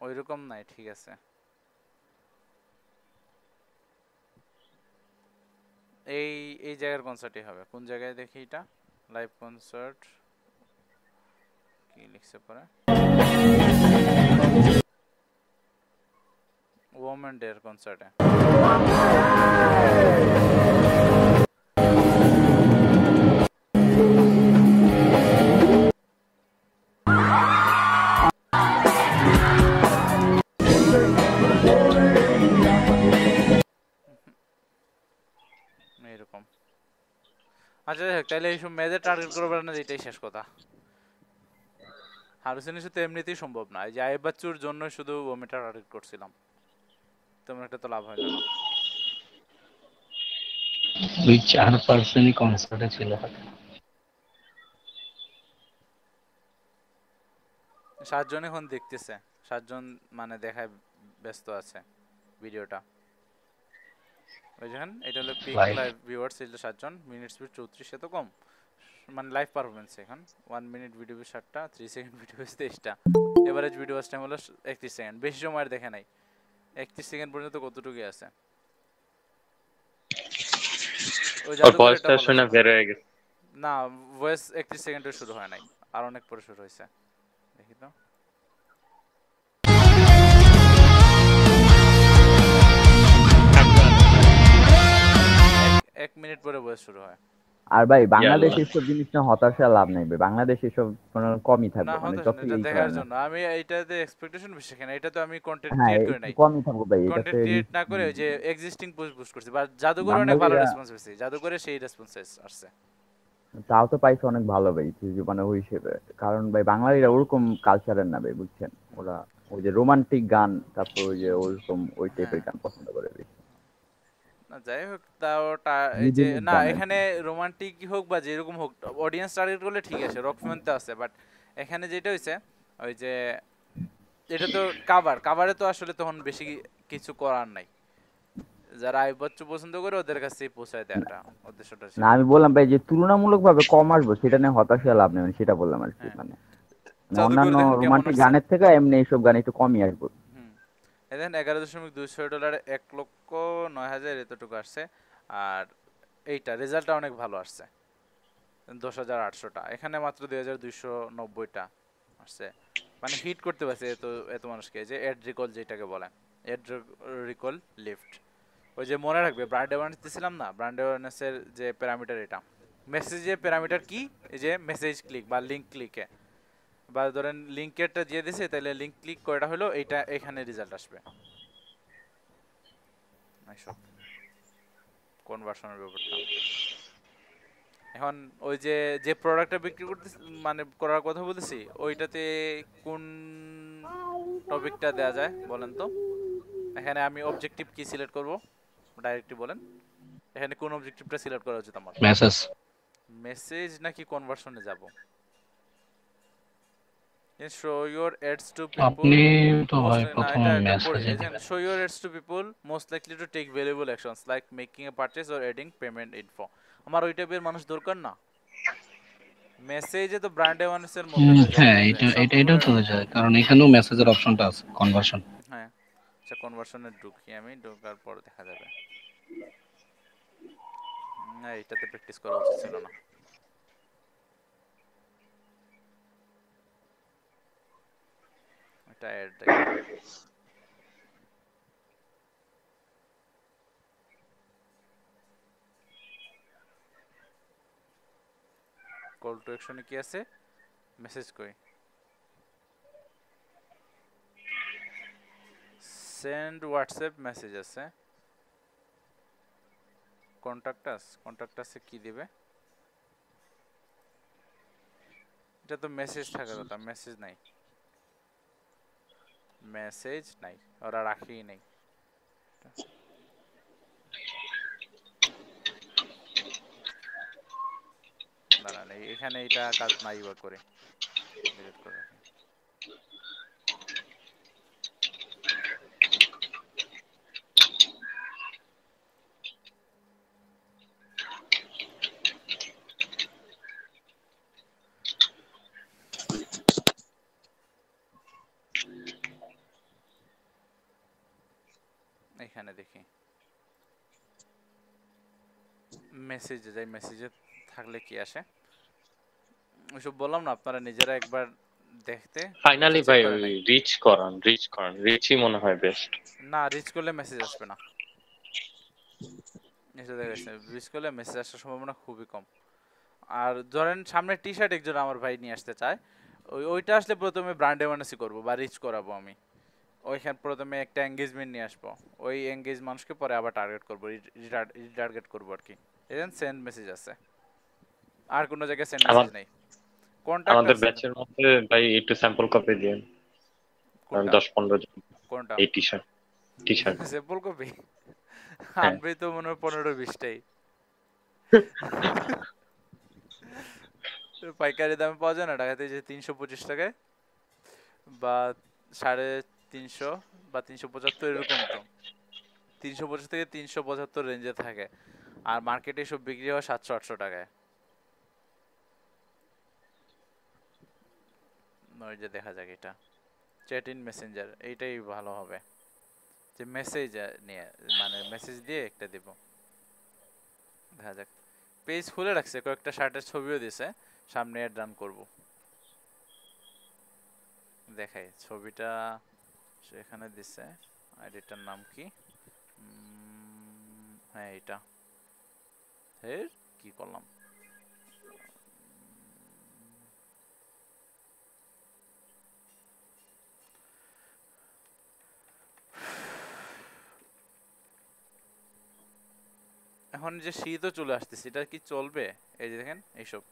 ওইরকম নাই, ঠিক আছে। এই এই জায়গার কনসার্টই হবে। কোন জায়গায় দেখি এটা, লাইভ কনসার্ট কি লিখছে পরে, ওমেন ডে এর কনসার্টে। আচ্ছা যাই হোক, তাহলে এইসব মেয়েদের টার্গেট করবে না, এটাই শেষ কথা। হালুসিনেশন তো এমনিতেই সম্ভব না, এই যে আইব বাচ্চুর জন্য শুধু ও মেয়েটা টার্গেট করছিলাম, তেমন একটা তো লাভ হইলো না। ওই 4% কনসার্টে ছিল। 7 জন এখন দেখতেছে, 7 জন মানে দেখায় ব্যস্ত আছে ভিডিওটা। ওই দেখেন এটা হলো পিক লাইভ লাইভ ভিউয়ার্স, ছিল 7 জন, মিনিট স্পিড 34, এত কম মানে লাইভ পারফরমেন্স। এখন 1 মিনিট ভিডিও 60টা, 3 সেকেন্ড ভিডিও 23টা, এভারেজ ভিডিও ওয়াচ টাইম হলো 31 সেকেন্ড। বেশি সময় আর দেখে নাই, 31 সেকেন্ড পর্যন্ত কতটুকু আছে। ওই ওর জাদুঘর এটা ভয়েসটা ভালো শুনে ছিল বের হয়ে গেছে। না, ভয়েস 31 সেকেন্ডে শুরু হয় নাই, আর অনেক পরে শুরু হয়েছে। দেখি তো, এক মিনিট পরে ভয়েস শুরু হয়। আর ভাই ইয়াল্লা। বাংলাদেশ এসব জিনিস না হতাশা লাভ নাই ভাই, বাংলাদেশ এসব কোনো কমই না থাকবে, মানে হতাশ না, যতই এটা এই দেখার করেন না। জন্য আমি এইটাতে এক্সপেকটেশন বেশি রাখি না, এটা তো আমি কন্টেন্ট হ্যাঁ ক্রিয়েট করে একটু নাই। কমই থাকবো ভাই এটাতে কন্টেন্ট ক্রিয়েট না করে ওই যে এক্সিস্টিং পোস্ট বুস্ট করছি, বা জাদুঘরে অনেক ভালো বাঙালিরা রেসপন্স পেয়েছি, জাদুঘরে সেই রেসপন্স আসছে। তাও তো পাইছে অনেক ভালো ভাই, মানে ওই হিসেবে। কারণ ভাই বাঙালিরা ওরকম কালচারের না ভাই, বুঝছেন, ওরা ওই যে রোমান্টিক গান, তারপর ওই যে ওরকম ওই টাইপের হ্যাঁ, গান পছন্দ করে বেশি। না যাই হোক, তাও এই যে নির্দিষ্ট না গান আর এখানে কি। রোমান্টিক হোক বা যেরকম হোক, অডিয়েন্স টার্গেট করলে ঠিক আছে, রকফম্যান তো আছে, বাট এখানে যেটা হয়েছে ওই যে এটা তো কাভারে তো আসলে তখন বেশি কিছু করার নাই, যারা আইব বাচ্চু পছন্দ করে ওদের কাছেই পৌঁছায় দেওয়াটা উদ্দেশ্যটা না ছিল। আমি বললাম ভাই যে তুলনামূলক ভাবে কম আসবো সেটা নিয়ে হতাশা লাভ নেই, মানে সেটা বললাম আর কি। হ্যাঁ, মানে জাদুঘর অন্যান্য দেখেন কেমন রোমান্টিক আসছে। গানের থেকে এমনি এইসব গান একটু কমই আসবো। হুম, এই দেখেন $11.26, 1,09,000 এতটুকু আসছে। আর এইটা রেজাল্টটা অনেক ভালো আসছে, 10,800টা, এখানে মাত্র 2,290টা আসছে। মানে হিট করতে পারছে এত এত মানুষকে, যে এড রিকল যেটাকে বলে, এড রিকল লিফট। ওই যে মনে রাখবে ব্র্যান্ড অ্যাওয়ারনেস দিছিলাম না, ব্র্যান্ড অ্যাওয়ারনেসের যে প্যারামিটার, এটা মেসেজের প্যারামিটার কি, এই যে মেসেজ ক্লিক বা লিঙ্ক ক্লিকে, বা ধরেন লিঙ্কেরটা দিয়ে দিছে, তাহলে লিঙ্ক ক্লিক কয়টা হলো এইটা এখানে রেজাল্ট আসবে। এইসব কনভার্সনের ব্যাপারটা। এখন ওই যে যে প্রোডাক্টটা বিক্রি করতে মানে করার কথা বলতেছি, ওইটাতে কোন টপিকটা দেয়া যায় বলেন তো। এখানে আমি অবজেক্টিভ কি সিলেক্ট করব, ডাইরেক্টলি বলেন, এখানে কোন অবজেক্টিভটা সিলেক্ট করা উচিত আমার, মেসেজ। মেসেজ নাকি কনভার্সনে যাব? show your ads to people আপনি তো ভাই mostly, না প্রথমে এটা পড়ি, মেসেজে এখানে দিবেন। show your ads to people most likely to take valuable actions like making a purchase or adding payment info। আমার ওই টাইপের মানুষ দরকার না, মেসেজে তো ব্র্যান্ড অ্যাওয়ারনেসের মধ্যে হয়ে যায় হ্যাঁ, সব এটা জায়গায় এটা এটাও সবগুলোর। তো হয়ে যায়, কারণ এখানেও মেসেজের অপশনটা আছে, কনভার্সন। হ্যাঁ, আচ্ছা কনভার্সনে ঢুকি, আমি ঢোকার পর দেখা যাবে। না এটাতে প্র্যাকটিস করা উচিত ছিল না। এটা অ্যাড দেখি, কল টু অ্যাকশনে কি আছে, মেসেজ কই, সেন্ড হোয়াটসঅ্যাপ মেসেজ আছে, কন্টাক্টাসে কি দিবে, এটা তো মেসেজ থাকার কথা, মেসেজ নাই, ওরা রাখেই নাই। দাঁড়ান এখানে এটা কাজ নাই বা করে ডিলিট করে রাখি। এখানে দেখি মেসেজে যাই, মেসেজে থাকলে কি আসে ওইসব বললাম না, আপনারা নিজেরা একবার দেখতে ফাইনালি চেক ভাই করে ওই নাই। রিচ করান, রিচই মনে হয় বেস্ট। না রিচ করলে মেসেজ আসবে না, এটা দেখাচ্ছে রিচ করলে মেসেজ আসার সম্ভাবনা খুবই কম। আর ধরেন সামনে টি শার্ট একজন আমার ভাই নিয়ে আসতে চায়, ওইটা আসলে প্রথমে ব্র্যান্ড অ্যাওয়ারনেসই করবো বা রিচ করাবো আমি, ওইখানে প্রথমে একটা এঙ্গেজমেন্ট নিয়ে আসবো, ওই এঙ্গেজ মানুষকে পরে আবার টার্গেট করবো, রিটার্গেট করবো আর কি। এখানে সেন্ড মেসেজ আছে, আর কোনো জায়গায় সেন্ড আমার মেসেজ নেই। কন্টাক্ট আমাদের আছে ব্যাচের মধ্যে ভাই একটু স্যাম্পল কপি দিন, কোনটা 10-15 জন। কোনটা এই টি শার্ট স্যাম্পল কপি হ্যাঁ। আনবে তো মনে হয় 15-20টাই। পাইকারি দামে পাওয়া যায় না ঢাকাতে, যে 325 টাকায় বা 350 বা 375 এরকম। তো 325 থেকে 375 রেঞ্জে থাকে, আর মার্কেটে সব বিক্রি হয় 700-800 টাকায়। ওই যে দেখা যাক, এটা চ্যাট ইন মেসেঞ্জার, এইটাই ভালো হবে, যে মেসেজ নিয়ে মানে মেসেজ দিয়ে একটা দিব। দেখা যাক, পেজ খুলে রাখছে, কয়েকটা শার্টের ছবিও দিছে, সামনে অ্যাড রান করব। দেখাই ছবিটা সেখানে দিছে, আইডিটার নাম কি, হ্যাঁ এটা, হে কি করলাম, এখন যে শীতও চলে আসতেছে, এটা কি চলবে? এই যে দেখেন এইসব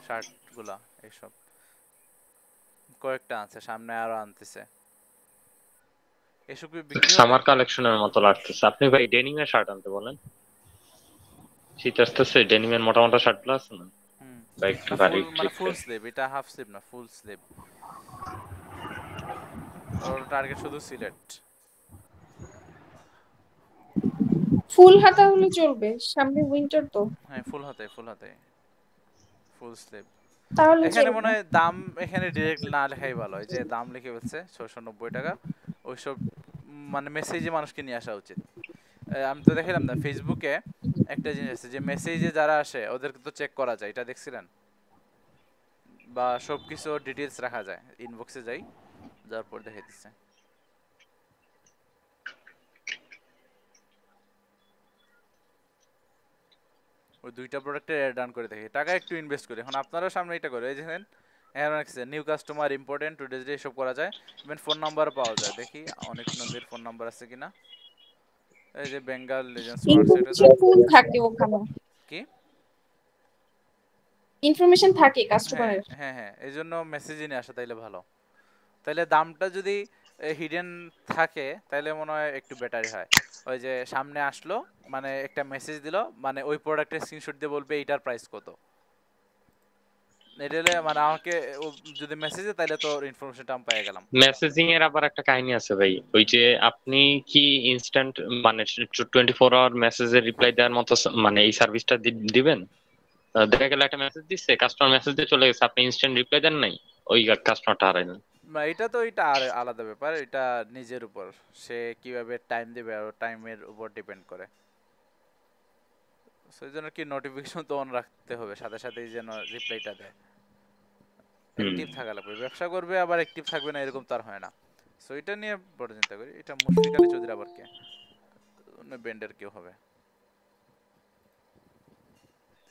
শার্ট গুলা, এইসব কয়েকটা আছে, সামনে আরো আনতেছে, এসব কি বিক্রি হবে? সামার কালেকশনের মতো লাগতেছে। আপনি ভাই ডেনিমের শার্ট আনতে বলেন, শীত আসতেছে, ডেনিমের মোটা মোটা শার্ট গুলো আছে না, হুম, বা একটু না ভারী ফুল মানে ফুল টাইপের। স্লিভ, এটা হাফ স্লিভ না, ফুল স্লিভ। ওর টার্গেট শুধু সিলেট। ফুল হাতা হলে চলবে, সামনে উইন্টার তো। হ্যাঁ ফুল হাতে, ফুল হাতে, ফুল স্লিভ। তাহলে এখানে মনে চলবে। হয় দাম এখানে ডিরেক্ট না লেখাই ভালো হয়, যে দাম লিখে ফেলছে 690 টাকা, ওইসব মানে মেসেজে মানুষকে নিয়ে আসা উচিত। আমি তো দেখিলাম না ফেসবুকে একটা জিনিস আছে, যে মেসেজে যারা আসে ওদেরকে তো চেক করা যায়, এটা দেখছিলেন? বা সবকিছু ডিটেলস রাখা যায়, ইনবক্সে যাই, যাওয়ার পর দেখে দিচ্ছে। ওই দুইটা প্রোডাক্টের অ্যাড রান করে দেখি, টাকা একটু ইনভেস্ট করি। এখন আপনারাও সামনে এটা করে, এই দেখেন new customer important today's day, এসব করা যায়। ইভেন ফোন নাম্বার পাওয়া যায়, দেখি অনেক নবীর ফোন নাম্বার আছে কিনা। এই যে বেঙ্গল লেজেন্ডস ওয়ার্কস, এটা তো ইনফরমেশন ফুল থাকে ওখানে, কি, ইনফরমেশন থাকে হ্যাঁ কাস্টমারের। হ্যাঁ হ্যাঁ, এই জন্য মেসেজে নিয়ে আসা তাইলে ভালো। তাইলে দামটা যদি হিডেন থাকে তাইলে মনে হয় একটু বেটারই হয়। ওই যে সামনে আসলো, মানে একটা মেসেজ দিল, মানে ওই প্রোডাক্টের স্ক্রিনশট দিয়ে বলবে এইটার প্রাইস কত, এটা হলে মানে আমাকে যদি মেসেজে, তাইলে তো ইনফরমেশনটা আমি পেয়ে গেলাম। মেসেজিং এর আবার একটা কাহিনী আছে ভাই, ওই যে আপনি কি ইনস্ট্যান্ট মানে 24 আওয়ার মেসেজের রিপ্লাই দেওয়ার মতো মানে এই সার্ভিসটা দিবেন? দেখা গেল একটা মেসেজ দিচ্ছে, কাস্টমার মেসেজ দিয়ে চলে গেছে, আপনি ইনস্ট্যান্ট রিপ্লাই দেন নাই, ওই কাস্টমারটা হারাইলেন। না এটা তো, এটা আর আলাদা ব্যাপার, এটা নিজের উপর, সে কিভাবে টাইম দিবে আর টাইমের উপর ডিপেন্ড করে। সেই জন্য কি নোটিফিকেশন তো অন রাখতে হবে, সাথে সাথেই যেন রিপ্লাইটা দেয়। হুম। অ্যাক্টিভ থাকা লাগবে, ব্যবসা করবে আবার অ্যাক্টিভ থাকবে না, এরকম তার হয় না। সো এটা নিয়ে বড় চিন্তা করি। এটা মুশফিক আলী চৌধুরী আবার কে, ব্যান্ডের কেউ হবে,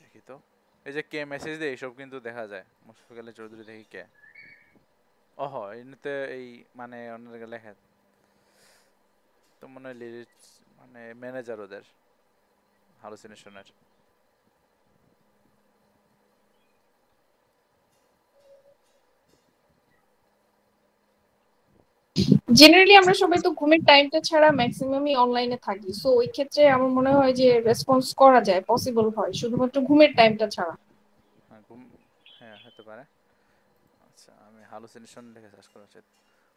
দেখি তো। এই যে কে মেসেজ দেয় এইসব কিন্তু দেখা যায়, মুশফিক আলী চৌধুরী, দেখি কে। ওহো, এমনিতে এই মানে অন্যের লেখা তো মনে হয় লিরিক্স, মানে ম্যানেজার ওদের হ্যালুসিনেশনের। জেনারেলি আমরা সবাই তো ঘুমের টাইমটা ছাড়া ম্যাক্সিমামই অনলাইনে থাকি, সো ওই ক্ষেত্রে আমার মনে হয় যে রেসপন্স করা যায়, পসিবল হয় শুধুমাত্র ঘুমের টাইমটা ছাড়া। হ্যাঁ ঘুম, হ্যাঁ হতে পারে। আচ্ছা আমি হ্যালুসিনেশন লিখে সার্চ করা উচিত।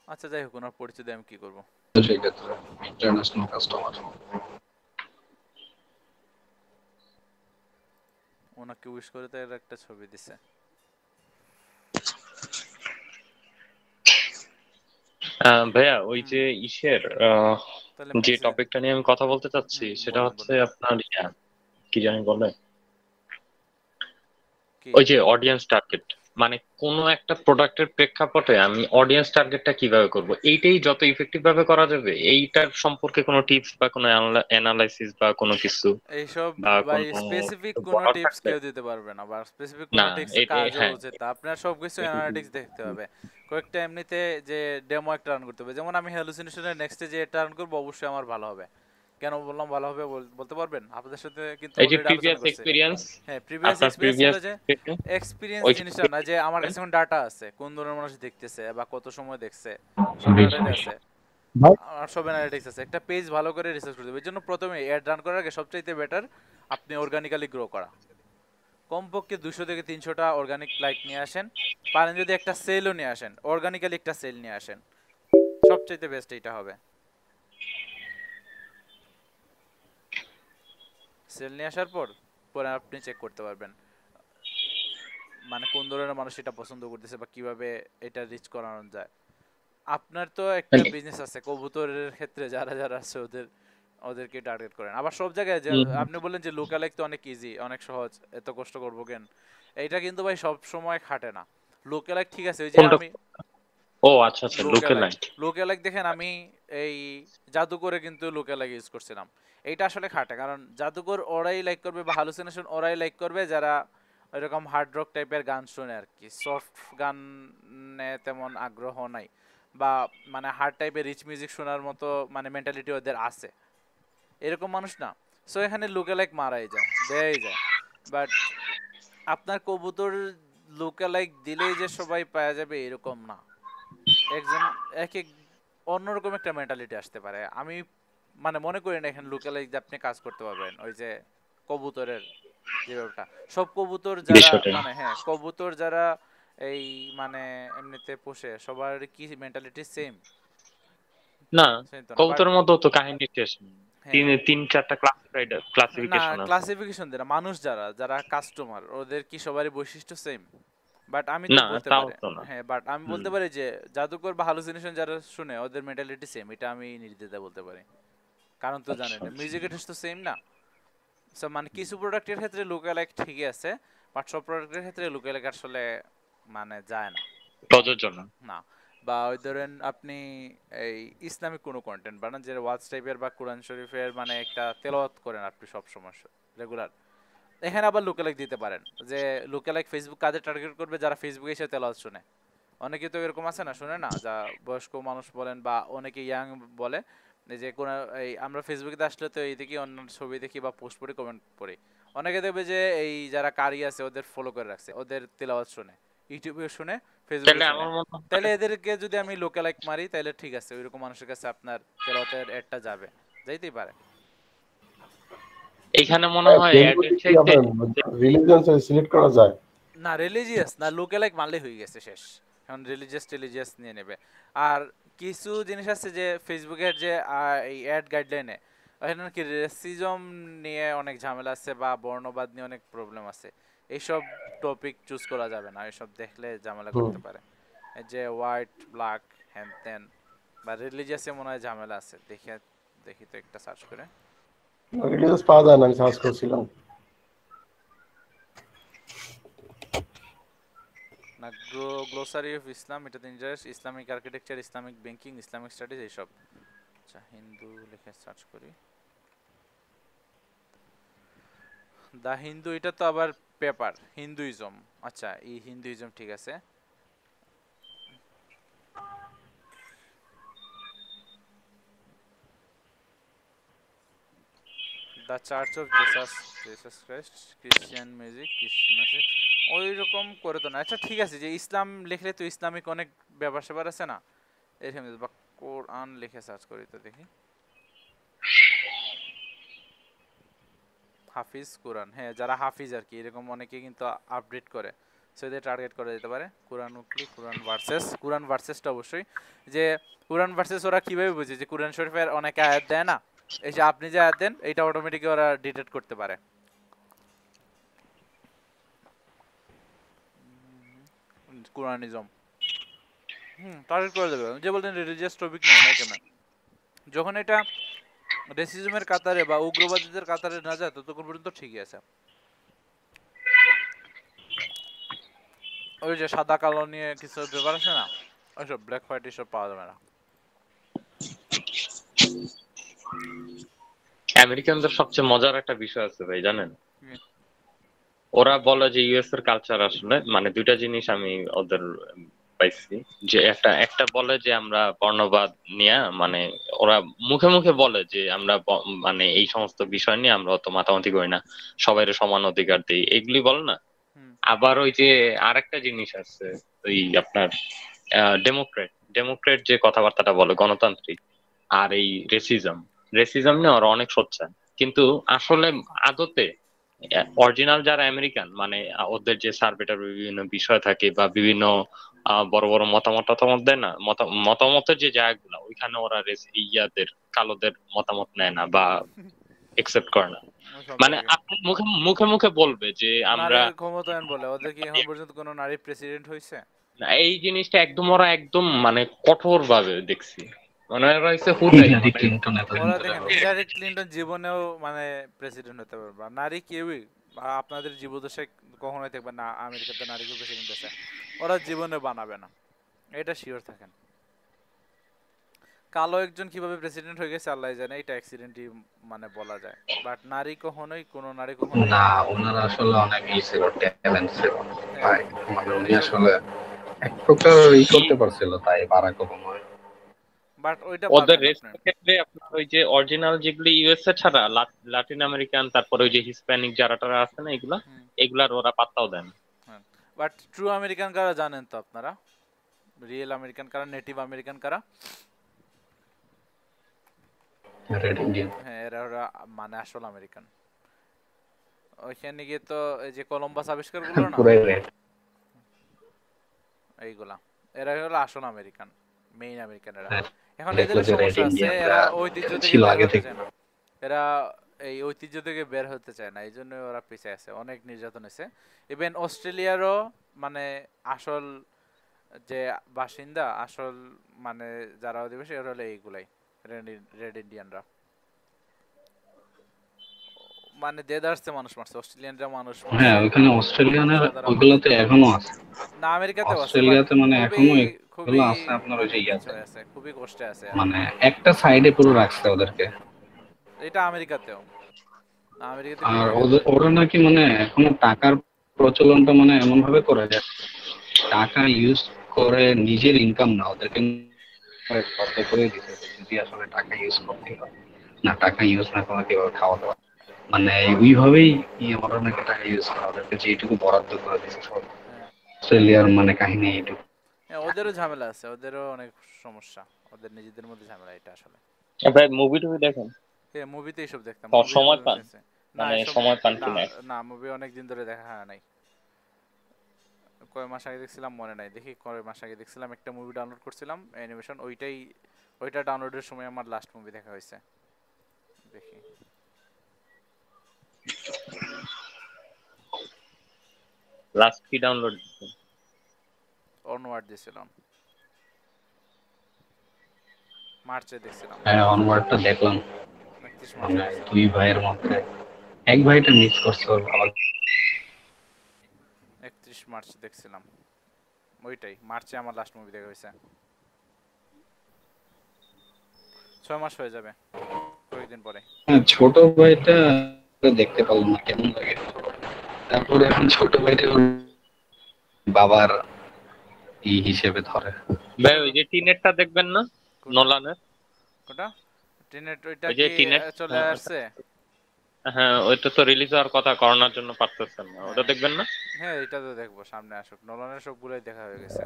আচ্ছা যাই হোক, ওনার পরিচয় দিয়ে আমি কি করবো। সেই ক্ষেত্রে ইন্টারন্যাশনাল কাস্টমার। ওনাকে উইশ করে তো এর একটা ছবি দিছে। ভাইয়া ওই যে ইসের তাহলে যে মেসেজ, টপিকটা নিয়ে আমি কথা বলতে চাচ্ছি সেটা বলেন হচ্ছে বলেন, আপনার কি জানি বলে, কি ওই যে অডিয়েন্স টার্গেট, মানে কোনো একটা প্রোডাক্টের প্রেক্ষাপটে আমি অডিয়েন্স টার্গেটটা কিভাবে করব, এইটাই যত ইফেক্টিভ ভাবে করা যাবে, এইটার সম্পর্কে কোনো টিপস বা কোনো অ্যানালাইসিস বা কোনো কিছু এইসব বা ভাই কোনো স্পেসিফিক কিছু কোনো বলার টিপস থাকলে। কেউ দিতে পারবে না, বা স্পেসিফিক না কোনো টিপস এটা কাজও হ্যাঁ, উচিত না। আপনার সবকিছু অ্যানালিটিক্স দেখতে হবে, কয়েকটা এমনিতে যে ডেমো একটা রান করতে হবে। যেমন আমি হ্যালুসিনেশনের নেক্সটে যে এটা রান করবো অবশ্যই আমার ভালো হবে, কেন বললাম ভালো হবে বলতে পারবেন? আপনাদের সাথে কিন্তু এই যে অলরেডি প্রিভিয়াস আলোচনা করছি। এক্সপেরিয়েন্স, হ্যাঁ, প্রিভিয়াস আপনার এক্সপেরিয়েন্স ছিল প্রিভিয়াস যে এক্সপেরিয়েন্স ওই জিনিসটা না যে আমার কাছে এখন ডাটা আছে, কোন ধরনের মানুষ দেখতেছে বা কত সময় দেখছে, সব ডাটাতে আছে। ভাই আর সব অ্যানালিটিক্স আছে। একটা পেজ ভালো করে রিসার্চ করতে হবে। এর জন্য প্রথমে অ্যাড রান করার আগে সবচাইতে বেটার আপনি অর্গানিক্যালি গ্রো করা। কমপক্ষে 200 থেকে 300টা অর্গানিক লাইক নিয়ে আসেন। পারেন যদি একটা সেলও নিয়ে আসেন, অর্গানিক্যালি একটা সেল নিয়ে আসেন, সবচাইতে বেস্ট এইটা হবে। সেল নিয়ে আসার পর পরে আপনি চেক করতে পারবেন মানে কোন ধরনের মানুষ এটা পছন্দ করতেছে বা কিভাবে এটা রিচ করানো যায়। আপনার তো একটা বিজনেস আছে কবুতরের ক্ষেত্রে, যারা যারা আছে ওদেরকে টার্গেট করেন। আবার সব জায়গায় যে আপনি বললেন যে লোকালাইক তো অনেক ইজি, অনেক সহজ, এত কষ্ট করবো কেন? এইটা কিন্তু ভাই সব সময় খাটে না। লোকালাইক ঠিক আছে, ওই যে আমি ও আচ্ছা আচ্ছা লোকালাইক দেখেন, আমি এই জাদুকরে কিন্তু লোকালাইক ইউজ করছিলাম। এইটা আসলে খাটে, কারণ জাদুকর ওরাই লাইক করবে বা হ্যালুসিনেশন ওরাই লাইক করবে যারা এরকম হার্ড রক টাইপের গান শুনে আর কি, সফট গানে তেমন আগ্রহ নাই বা মানে হার্ড টাইপের রিচ মিউজিক শোনার মতো মানে মেন্টালিটি ওদের আছে, এরকম মানুষ না। সো এখানে লোকালাইক মারাই যায়, দেয়াই যায়। বাট আপনার কবুতর লোকালাইক দিলেই যে সবাই পাওয়া যাবে এরকম না। একজন এক অন্যরকম একটা মেন্টালিটি আসতে পারে। আমি মানে মনে করি না এখানে লোকালাইক দিয়ে আপনি কাজ করতে পারবেন। ওই যে কবুতরের যে ব্যাপারটা, সব কবুতর যারা মানে হ্যাঁ কবুতর যারা এই মানে এমনিতে পোষে সবার কি মেন্টালিটি সেম না, কবুতরের মধ্যে তো কাহিনী শেষ। তিন চারটা ক্লাসিফিকেশন আছে। ক্লাসিফিকেশন দেয় মানুষ যারা যারা কাস্টমার ওদের কি সবারই বৈশিষ্ট্য সেম? বাট আমি তো বলতে পারি হ্যাঁ, বাট আমি বলতে পারি যে জাদুকর বা হ্যালুসিনেশন যারা শুনে ওদের মেন্টালিটি সেম, এটা আমি নির্দ্বিধায় বলতে পারি। কারণ তো জানেন মিউজিকের টেস্ট তো সেম না। সো মানে কিছু প্রোডাক্টের ক্ষেত্রে লোকালাইক ঠিকই আছে, বাট সব প্রোডাক্টের ক্ষেত্রে লোকালাইক আসলে মানে যায় না, প্রযোজ্য না। বা ওই ধরেন আপনি এই ইসলামিক কোনো কন্টেন্ট বানান যে ওয়াজ টাইপের বা কোরআন শরীফের মানে একটা তেলাওয়াত করেন আপনি সব সময় রেগুলার, এখানে আবার লোকালাইক দিতে পারেন। যে লোকালাইক ফেসবুক কাদের টার্গেট করবে? যারা ফেসবুকে এসে তেলাওয়াত শুনে। অনেকে তো এরকম আছে না, শুনে না, যা বয়স্ক মানুষ বলেন বা অনেকে ইয়াং বলে যে কোন এই আমরা ফেসবুকে আসলে তো এই দেখি অন্য ছবি দেখি বা পোস্ট পড়ি, কমেন্ট পড়ি। অনেকে দেখবে যে এই যারা কারি আছে ওদের ফলো করে রাখছে, ওদের তেলাওয়াত শুনে, ইউটিউবে শুনে, ফেসবুকে শুনে। তাহলে এদেরকে যদি আমি লোকালাইক মারি তাহলে ঠিক আছে, ওইরকম মানুষের কাছে আপনার তেলাওয়াতের অ্যাডটা যাবে, যাইতেই পারে। এখানে মনে হয় অ্যাডের চাইতে রিলিজিয়ান সিলেক্ট করা যায় না, রিলিজিয়াস না, লোকালাইক মারলে হয়ে গেছে শেষ। এখন রিলিজিয়াস নিয়ে নেবে। আর কিছু জিনিস আছে যে ফেসবুকের যে এই অ্যাড গাইডলাইনে ওখানে কি রেসিজম নিয়ে অনেক ঝামেলা আছে বা বর্ণবাদ নিয়ে অনেক প্রবলেম আছে। এইসব টপিক চুজ করা যাবে না, এসব দেখলে ঝামেলা করতে পারে। এই যে হোয়াইট ব্ল্যাক হ্যান ত্যান বা রিলিজিয়াসে মনে হয় ঝামেলা আছে। দেখি তো একটা সার্চ করে। রিলিজিয়াস পাওয়া যায় না, আমি সার্চ করছিলাম না। গ্লোসারি অফ ইসলাম, এটা interest, Islamic architecture, Islamic banking, Islamic studies, এইসব। আচ্ছা, হিন্দু লিখে সার্চ করি। দা হিন্দু, এটা তো আবার পেপার হিন্দুইজম। আচ্ছা, এই হিন্দুইজম ঠিক আছে। The church of Jesus Christ, Christian music, ক্রিসমাসে ওই রকম করে তো না। আচ্ছা ঠিক আছে, যে ইসলাম লিখলে তো ইসলামিক অনেক ব্যাপার স্যাপার আছে না, এরকম বা কোরআন লিখে সার্চ করি তো দেখি। হাফিজ কোরআন, হ্যাঁ যারা হাফিজ আর কি, এরকম অনেকে কিন্তু আপডেট করে, সো এদের টার্গেট করা যেতে পারে। কোরআন উকলি, কোরআন ভার্সেসটা অবশ্যই। যে কোরআন ভার্সেস ওরা কিভাবে বুঝে? যে কোরআন শরীফের অনেক আয়াত দেয় না, এই যে আপনি যে আয়াত দেন এটা অটোমেটিক ওরা ডিটেক্ট করতে পারে। কোরআনিজম টার্গেট করা যাবে। যে বলতেন রিলিজিয়াস টপিক নেই না কেন, যখন এটা রেসিজমের কাতারে বা উগ্রবাদীদের কাতারে না যায় ততক্ষণ পর্যন্ত ঠিকই আছে। ওই যে সাদা কালো নিয়ে কিছু ব্যাপার আছে না, ওইসব ব্ল্যাক হোয়াইট এসব পাওয়া যাবে না। আমেরিকানদের সবচেয়ে মজার একটা বিষয় আছে ভাই, জানেন? ওরা বলে যে ইউএস এর কালচার আসলে মানে দুইটা জিনিস আমি ওদের পাইছি যে একটা একটা বলে যে আমরা বর্ণবাদ নিয়ে মানে ওরা মুখে মুখে বলে যে আমরা মানে এই সমস্ত বিষয় নিয়ে আমরা অত মাতামাতি করি না, সবাই সমান অধিকার দিই, এগুলি বলে না। হুম আবার ওই যে আরেকটা জিনিস আছে, ওই আপনার ডেমোক্রেট ডেমোক্রেট যে কথাবার্তাটা বলে গণতান্ত্রিক, আর এই রেসিজম রেসিজম নিয়ে ওরা অনেক সোচ্চার, কিন্তু আসলে আদতে অরিজিনাল যারা আমেরিকান মানে ওদের যে সার্ভেটার বিভিন্ন বিষয় থাকে বা বিভিন্ন বড় বড় মতামত টতামত দেয় না, মতামতের যে জায়গাগুলো ওইখানে ওরা ইয়াদের কালোদের মতামত নেয় না বা একসেপ্ট করে না। ও সব মানে জায়গায় আপনি মুখে মুখে মুখে বলবে যে আমরা নারীর ক্ষমতায়ন বলে, ওদের কি এখন পর্যন্ত কোনো নারী প্রেসিডেন্ট হয়েছে? না, এই জিনিসটা একদম ওরা একদম মানে কঠোর ভাবে দেখছি, মানে ওরা হচ্ছে হুদাই হিলারি মানে ক্লিনটন এতদিন ওরা ধরে দেখেন হিলারি ক্লিন্টন জীবনেও মানে প্রেসিডেন্ট হতে পারবে না। নারী কেউই আপনাদের জীবদশায় কখনোই দেখবেন না আমেরিকাতে নারীকে প্রেসিডেন্ট আছে, ওরা জীবনে বানাবে না, এটা শিওর থাকেন। কালো একজন কিভাবে প্রেসিডেন্ট হয়ে গেছে আল্লাহ জানে, এটা অ্যাক্সিডেন্টই মানে বলা যায়, বাট নারী কখনোই কোনো নারী কখনোই না, ওনারা আসলে অনেক ই ছিল, ট্যালেন্ট ছিল হ্যাঁ ভাই। মানে উনি এসব, আসলে এক প্রকার ই করতে পারছিল, তাই বারাক ওবামা। বাট ওইটা ওদের পারবেন আপনি। রেসের ক্ষেত্রে আপনার ওই যে অরিজিনাল যেগুলি ইউএসএ ছাড়া লাতিন আমেরিকান, তারপরে ওই যে হিসপ্যানিক যারা টারা আছে না এগুলা, হুম এগুলার ওরা পাত্তাও দেন না। হ্যাঁ, বাট ট্রু আমেরিকান কারা জানেন তো আপনারা? রিয়েল আমেরিকান কারা, নেটিভ আমেরিকান কারা? Red Indian. হ্যাঁ এরা ওরা মানে আসল আমেরিকান। ওইখানে গিয়ে তো এই যে কলম্বাস আবিষ্কার করলো না পুরাই রেড। এইগুলা, এরা হলো আসল আমেরিকান, মেইন আমেরিকান এরা। এখন দেখলো এদের যে রেড সমস্যা আছে, ইন্ডিয়ানরা এরা ঐতিহ্য থেকে ছিল বের আগে হতে থেকে। চায় না, এরা এই ঐতিহ্য থেকে বের হতে চায় না, এই জন্য ওরা পিছিয়ে আছে, অনেক নির্যাতন হয়েছে। ইভেন অস্ট্রেলিয়ারও মানে আসল যে বাসিন্দা, আসল মানে যারা অধিবাসী ওরা হলো এইগুলাই, রেড ইন্ডিয়ানরা। মানে দেদারসে মানুষ মারছে, অস্ট্রেলিয়ানরা মানুষ হ্যাঁ, মারছে, ওইখানে অস্ট্রেলিয়ানের সাদারা মারছে। ওইগুলোতে এখনো আছে। না আমেরিকাতেও আছে, বাট অস্ট্রেলিয়াতে মানে খুবই এখনো খুবই এগুলো আছে আপনার ওই যে অনেক ইয়াতে, পিছনে আছে, খুবই কষ্টে আছে আর। মানে একটা সাইডে পুরো রাখছে ওদেরকে। এটা আমেরিকাতেও, আমেরিকাতে আর খুবই ওদের ওরা নাকি মানে এখনো টাকার প্রচলনটা মানে এমন ভাবে করে যে টাকা ইউজ করে নিজের ইনকাম না, ওদেরকে খরচ করে দিতে হবে। যদি আসলে টাকা ইউজ করতে হয়, না টাকা ইউজ না করে কিভাবে খাওয়াতে পারে, মানে ওইভাবেই ওরা নাকি টাকা ইউজ করে, ওদেরকে যেটুকু বরাদ্দ করে দিচ্ছে সব। হ্যাঁ অস্ট্রেলিয়ার মানে কাহিনী এইটুকু। হ্যাঁ, ওদেরও ঝামেলা আছে, ওদেরও অনেক সমস্যা, ওদের নিজেদের মধ্যে ঝামেলা এটা আসলে। ভাই মুভি টুভি দেখেন? হ্যাঁ মুভিতে এইসব দেখতাম, সময় পান? না মানে এসব সময় পান না, কিনা? না মুভি অনেক দিন ধরে দেখা হয় নাই। কয় মাস আগে দেখছিলাম মনে নাই, দেখি কয় মাস আগে দেখছিলাম একটা মুভি ডাউনলোড করছিলাম অ্যানিমেশন, ওইটা ডাউনলোডের সময় আমার লাস্ট মুভি দেখা হয়েছে। দেখি লাস্ট কি ডাউনলোড? অনওয়ার্ড দিছিলাম, মার্চে দেখছিলাম, হ্যাঁ, অনওয়ার্ডটা দেখলাম। 31 মার্চে মানে দেখছিলাম। দুই ভাইয়ের মধ্যে এক ভাইটা মিস করছে ওর বাবা। 31 মার্চ দেখছিলাম, ওইটাই মার্চে আমার লাস্ট মুভি দেখা হয়েছে। 6 মাস হয়ে যাবে কয়েকদিন পরে। হ্যাঁ, ছোট ভাইটা দেখতে পারলাম না, কেমন লাগে। তারপরে এখন ছোট ভাইটা ওর বাবার ই হিসেবে ধরে। ভাই ওই যে টিনেটটা দেখবেন না নোলানের? ওটা টিনেট, ওইটা ওই যে কি টিনেট, চলে আসছে? হ্যাঁ ওইটা তো রিলিজ হওয়ার কথা, করোনার জন্য পারতেছেন না, ওটা হ্যাঁ দেখবেন না? হ্যাঁ এটা তো দেখবো, সামনে আসুক, নোলানের সবগুলোই দেখা হয়ে গেছে।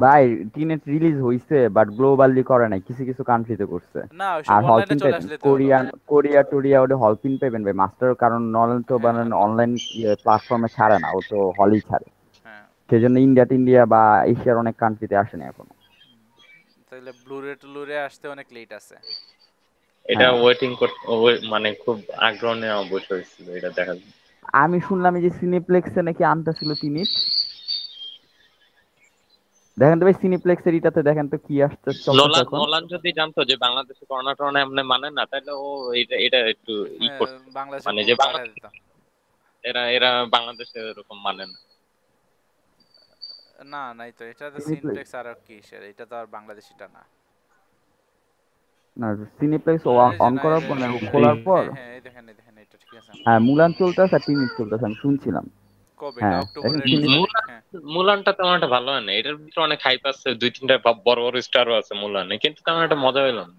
ভাই টিনেট রিলিজ হইছে বাট গ্লোবালি করে নাই, কিছু কিছু কান্ট্রিতে করছে। না ওইসব আর হল অনলাইনে প্রিন্ট চলে পাইবেন, আসলে তো হলো। কোরিয়া ওটা হল প্রিন্ট পাইবেন ভাই মাস্টার, কারণ নলেন তো হ্যাঁ বানান অনলাইন প্ল্যাটফর্মে ছাড়ে না, ও তো হলই ছাড়ে। হ্যাঁ সেজন্য ইন্ডিয়া বা এশিয়ার অনেক কান্ট্রিতে আসেনি এখনো। তাহলে ব্লুরে টুলুরে আসতে অনেক লেট আছে। এটা হ্যাঁ ওয়েটিং করতে মানে খুব আগ্রহ নিয়ে বসে হয়েছিল এটা দেখার জন্য। আমি শুনলাম এই যে সিনেপ্লেক্সে নাকি আনতেছিল টিনিট, দেখেন তো ভাই সিনেপ্লেক্সের এটাতে দেখেন তো কি আসতে চলতেছে নোলান এখন। নোলান যদি জানতো যে বাংলাদেশে করোনা টরোনা এমনি মানে না, তাহলে ও এটা এটা একটু ই হ্যাঁ করতো, বাংলাদেশে মানে যে পাঠা দিত। এরা এরা বাংলাদেশে এরকম মানে না। না নাই তো, এটা তো সিনেপ্লেক্স সিনপ্লেক্স আর কি সেটা, এটা তো আর বাংলাদেশিটা না। না, সিনেপ্লেক্স এই যে অন না করার পর না খোলার পর হ্যাঁ হ্যাঁ এই দেখেন এটা ঠিক আছে। হ্যাঁ মুলান চলতেছে আর টিনিট চলতেছে আমি শুনছিলাম। কবে এটা হ্যাঁ অক্টোবরের এখন চিনি হ্যাঁ মুলানটা তেমন একটা ভালো হয় না, এটার ভিতরে অনেক হাইপ আছে, 2-3টা বড় বড় স্টারও আছে মুলানে, কিন্তু তেমন একটা মজা হইল না।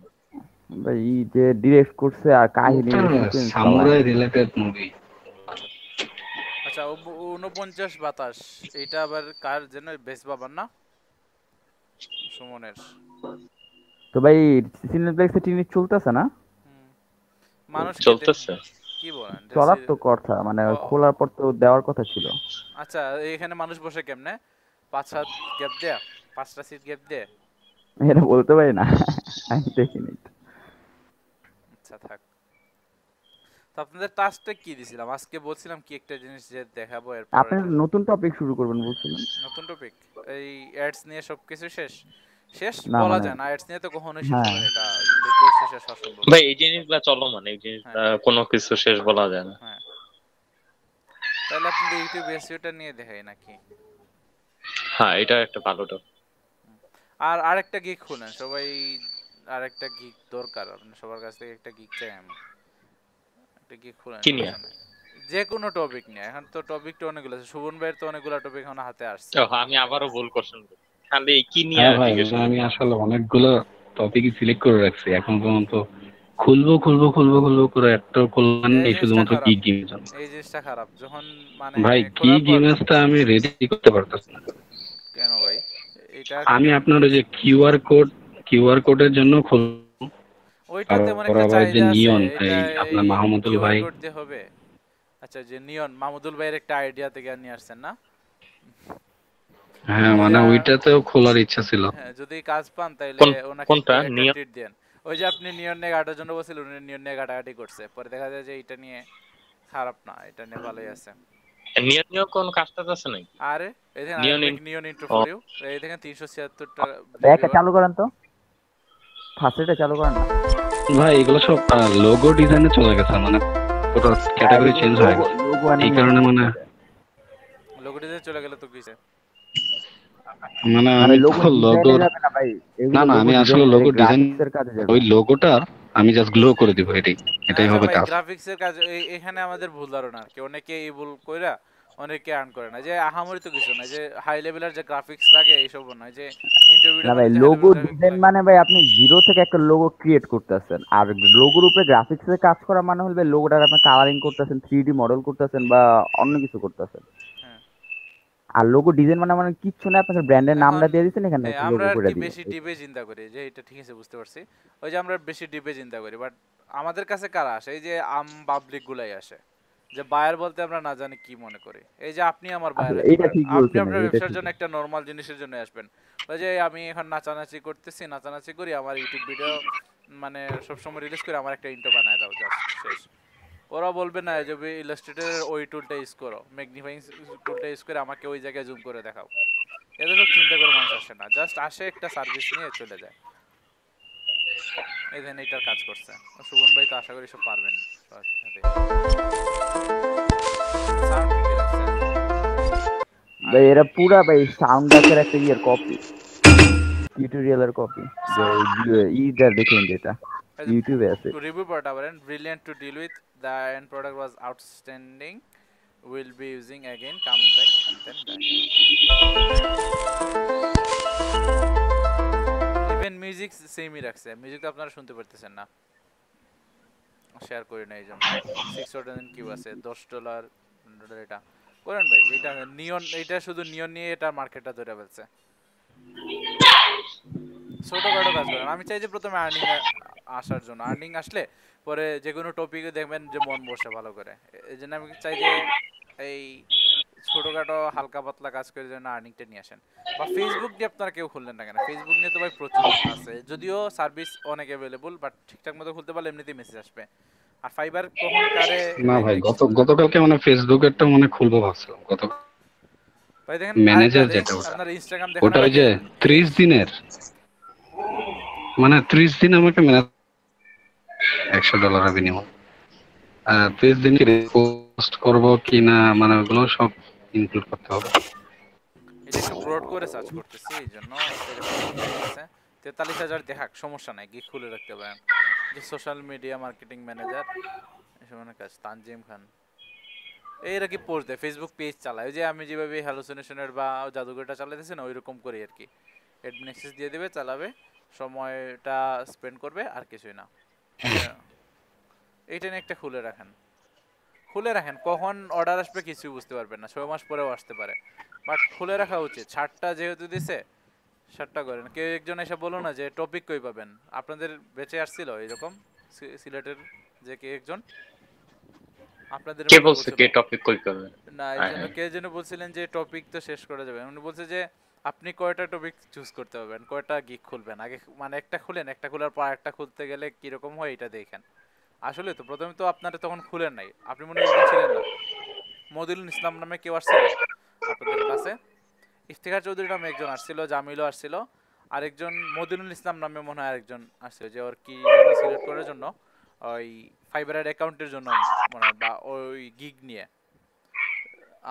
ভাই ই যে ডিরেক্ট করছে আর কাহিনীর ওটা সিকোয়েন্স ভালো হয় সামুরাই না। Related movie. আচ্ছা 49 বাতাস, এটা আবার কার জন্য? বেশ বাবার না, সুমনের। তো ভাই সিনেপ্লেক্সে টিনি চলতেছে না? হুম, মানুষকে চলতেছে। কি বলেন চলার তো কথা মানে খোলার পর তো দেওয়ার কথা ছিল। আচ্ছা এখানে মানুষ বসে কেমনে 5-7 গ্যাপ দেয়া, 5টা সিট গ্যাপ দিয়ে? এটা বলতে পারি না, আমি দেখিনি। আচ্ছা থাক। তো আপনাদের টাস্কটা কি দিছিলাম আজকে? বলছিলাম কি একটা জিনিস যে দেখাবো, এরপর আপনি নতুন টপিক শুরু করবেন বলছিলেন। নতুন টপিক এই অ্যাডস নিয়ে সবকিছু শেষ শেষ না বলা মানে যায় না, অ্যাডস নিয়ে তো কখনোই শেষ হ্যাঁ হবে না, এটা কোর্স শেষ হওয়া সম্ভব না। ভাই এই জিনিসগুলা চলমান, এই জিনিসগুলা কোনো কিছু শেষ বলা যায় না। হ্যাঁ তাহলে আপনাদের ইউটিউব এসইওটা নিয়ে দেখাই নাকি? হ্যাঁ এটা একটা ভালো টপিক। আর আরেকটা গিগ খুলেন সবাই, আরেকটা গিগ দরকার, আপনার সবার কাছ থেকে একটা গিগ চাই আমি, একটা গিগ খুলেন কি নিয়ে? যে কোনো টপিক নিয়ে। এখন তো টপিকটা অনেকগুলো আছে, শোভন ভাইয়ের তো অনেকগুলো টপিক এখন হাতে আসছে। আমি আবারও ভুল কোশ্চেন করি, খালি কি নিয়ে হ্যাঁ ভাই, জিজ্ঞেস আমি আসলে অনেকগুলো টপিকই সিলেক্ট করে রাখছি, এখন পর্যন্ত খুলবো করে একটা খুললাম এই নেই, জিনিসটা শুধুমাত্র খারাপ, কি গেম জানো। এই জিনিসটা খারাপ যখন মানে ভাই কি খোলার পর। গেমসটা আমি রেডি করতে পারতেছি না। কেন ভাই এটা আমি কেমন আপনার ওই গেমস? যে কিউআর কোডের জন্য খুলবো, ওইটা তেমন তারপর একটা আবার যে চাহিদা আছে, নিয়ন, এই এটা আপনার এই মাহমুদুল কিউআর ভাই। কোড দিয়ে হবে? আচ্ছা যে নিয়ন মাহমুদুল ভাইয়ের একটা আইডিয়া থেকে নিয়ে আসছেন না? হ্যাঁ মানে এটা ওইটাতেও খোলার ইচ্ছা ছিল। হ্যাঁ যদি কাজ পান তাহলে ওনাকে কোনটা একটা নিয়ে? ট্রিট দেন। ওই যে আপনি নিয়ন নিয়ে ঘাটার জন্য বলছিলেন, উনি নিয়ন নিয়ে ঘাটাঘাটি করছে, পরে দেখা যায় যে এটা নিয়ে খারাপ না, এটা নিয়ে ভালোই আছে। নিয়ে কোন কাজটা আছে নাকি? আরে এই দেখেন নিয়ন নিয়ন ইন্ট্রো ফর ইউ, এই দেখেন 376টা একটা চালু করেন তো, ফার্স্ট চালু করেন না ভাই এগুলো সব লোগো ডিজাইনে চলে গেছে, মানে পুরো ক্যাটাগরি চেঞ্জ হয়ে গেছে, এই কারণে মানে লোগো ডিজাইন চলে গেলে তো কিছে? মানে আরে আমি লোগো তো লোগো ডিজাইনে যাবে না ভাই, না এগুলো না লোগো আমি আসলে ডিজাইন লোগো ডিজাইন গ্রাফিক্সের কাজে যাবে। ওই লোগোটার আমি জাস্ট গ্লো করে দিব, এটাই আচ্ছা হবে ভাই কাজ। গ্রাফিক্সের কাজ এখানে আমাদের ভুল ধারণা আর কি, অনেকে এই ভুল কইরা অনেকে আর্ন করে না, যে আহামরি তো কিছু না, যে হাই লেভেলের যে গ্রাফিক্স লাগে এইসব না, যে ইন্টারভিউটা না ভাই মানে লোগো ডিজাইন মানে ভাই আপনি জিরো থেকে একটা লোগো ক্রিয়েট করতেছেন, আর লোগোর উপরে গ্রাফিক্স এর কাজ করা মানে হলো লোগোটার আপনি কালারিং করতেছেন, 3D মডেল করতেছেন বা অন্য কিছু করতেছেন। আর লোগো ডিজাইন মানে মানে কিচ্ছু না, আপনার ব্র্যান্ডের নামটা দিয়ে দিচ্ছেন, এখানে হ্যাঁ একটা আমরা লোগো আর করে কি দিবেন। বেশি ডিপে চিন্তা করি, যে এটা ঠিক আছে বুঝতে পারছি, ওই যে আমরা বেশি ডিপে চিন্তা করি, বাট আমাদের কাছে কারা আসে? এই যে পাবলিক গুলাই আসে, যে বায়ার বলতে আমরা না জানি কি মনে করি। এই যে আপনি আমার বায়ার আসলে হতে এইটা পারেন, ঠিক আপনি বলছেন, আপনার এইটা ব্যবসার ঠিক। জন্য একটা নরমাল জিনিসের জন্য আসবেন, ওই যে আমি এখন নাচানাচি করতেছি, নাচানাচি করি, আমার ইউটিউব ভিডিও মানে সবসময় রিলিজ করে আমার একটা ইন্টো বানায় দাও, জাস্ট শেষ। ওরা বলবে না যে ইলাস্ট্রেটরের ওই টুলটা ইউজ করো, ম্যাগনিফাইং টুলটা ইউজ করে আমাকে ওই জায়গায় জুম করে দেখাও। এত সব চিন্তা করে মানুষ আসে না, জাস্ট আসে একটা সার্ভিস নিয়ে চলে যায়। এই দেন এইটার কাজ করছে সুবন ভাই, তো আশা করি সব পারবেন সাথে। সাউন্ড কি রাখছে ভাই এরা পুরা ভাই সাউন্ড ডাকের একটা ইয়ার কপি, টিউটোরিয়ালের কপি, যে ইটা দেখুন যেটা ইউটিউবে আছে। To review part our end, brilliant to deal with, the end product was outstanding, will be using again, come back and then back. Even music সেমই রাখছে, মিউজিক তো আপনারা শুনতে পারতেছেন না, শেয়ার করি না এই জন্য। 6 কিউ আছে, $10 এটা করেন ভাই, যেটা নিয়ন, এটা শুধু নিয়ন নিয়ে এটা মার্কেটটা ধরে ফেলছে। ছোটখাটো কাজ করেন, আমি চাই যে প্রথমে আর্নিং আসার জন্য, আর্নিং আসলে পরে যে কোনো টপিকে দেখবেন যে মন বসে ভালো করে। এই জন্য আমি চাই যে এই ছোটখাটো হালকা পাতলা কাজ করে যেন আর্নিংটা নিয়ে আসেন। বা ফেসবুক দিয়ে আপনারা কেউ খুললেন না কেন, ফেসবুক নিয়ে তো ভাই প্রচুর আছে, যদিও সার্ভিস অনেক অ্যাভেলেবল, বাট ঠিকঠাক মতো খুলতে পারলে এমনিতেই মেসেজ আসবে। আর ফাইবার কখন কারে না ভাই গতকালকে মানে ফেসবুকেরটা মানে খুলবো ভাবছিলাম, ভাই দেখেন ম্যানেজার যেটা ওটা, আপনার ইনস্টাগ্রাম দেখেন ওটা ওই যে 30 দিনের, মানে 30 দিন আমাকে $100 বিনিময়, 30 দিন পোস্ট করবো কিনা মানে ওগুলো সব ইনক্লুড করতে হবে। এটা একটু ব্রড করে সার্চ করতেছি, এই জন্য 43,000 দেখাক, সমস্যা নাই, গিগ খুলে রাখতে পারেন। যে সোশ্যাল মিডিয়া মার্কেটিং ম্যানেজার এসব কাজ, তানজিম খান এরা কি পোস্ট দেয়, ফেসবুক পেজ চালায়, ওই যে আমি যেভাবে হ্যালুসিনেশনের বা জাদুঘরটা চালাতেছি না ওইরকম করি আর কি। অ্যাডমিন অ্যাক্সেস দিয়ে দেবে, চালাবে, সময়টা স্পেন্ড করবে, আর কিছুই না। এইটা নিয়ে একটা খুলে রাখেন, খুলে রাখেন, কখন অর্ডার আসবে কিছুই বুঝতে পারবেন না, 6 মাস পরেও আসতে পারে, বাট খুলে রাখা উচিত। 60টা যেহেতু দিছে 60টা করেন। কেউ একজন এসে বলো না যে টপিক কই পাবেন, আপনাদের বেঁচে আসছিল এরকম সিলেটের যে কে একজন আপনাদের কে মধ্যে বলছে বলছিল কে টপিক কই করবে? না, এই জন্য কে যেন বলছিলেন যে টপিক তো শেষ করা যাবে, উনি বলছে যে আপনি কয়টা টপিক চুজ করতে পারবেন, কয়টা গিগ খুলবেন আগে, মানে একটা খুলেন, একটা খোলার পর একটা খুলতে গেলে কিরকম হয় এটা দেখেন। আসলে তো প্রথমে তো আপনারা তখন খুলেন নাই, আপনি মনে হয় ছিলেন না। মদিউল ইসলাম নামে কেউ আসছিল আপনাদের ক্লাসে? ইফতিখার চৌধুরী নামে একজন আসছিল, জামিলও আসছিল, আরেকজন মদিনুল ইসলাম নামে মনে হয় আরেকজন আসছিল, যে ওর কি জন্য সিলেক্ট করার জন্য, ওই ফাইবারের অ্যাকাউন্টের জন্য মনে হয়, বা ওই গিগ নিয়ে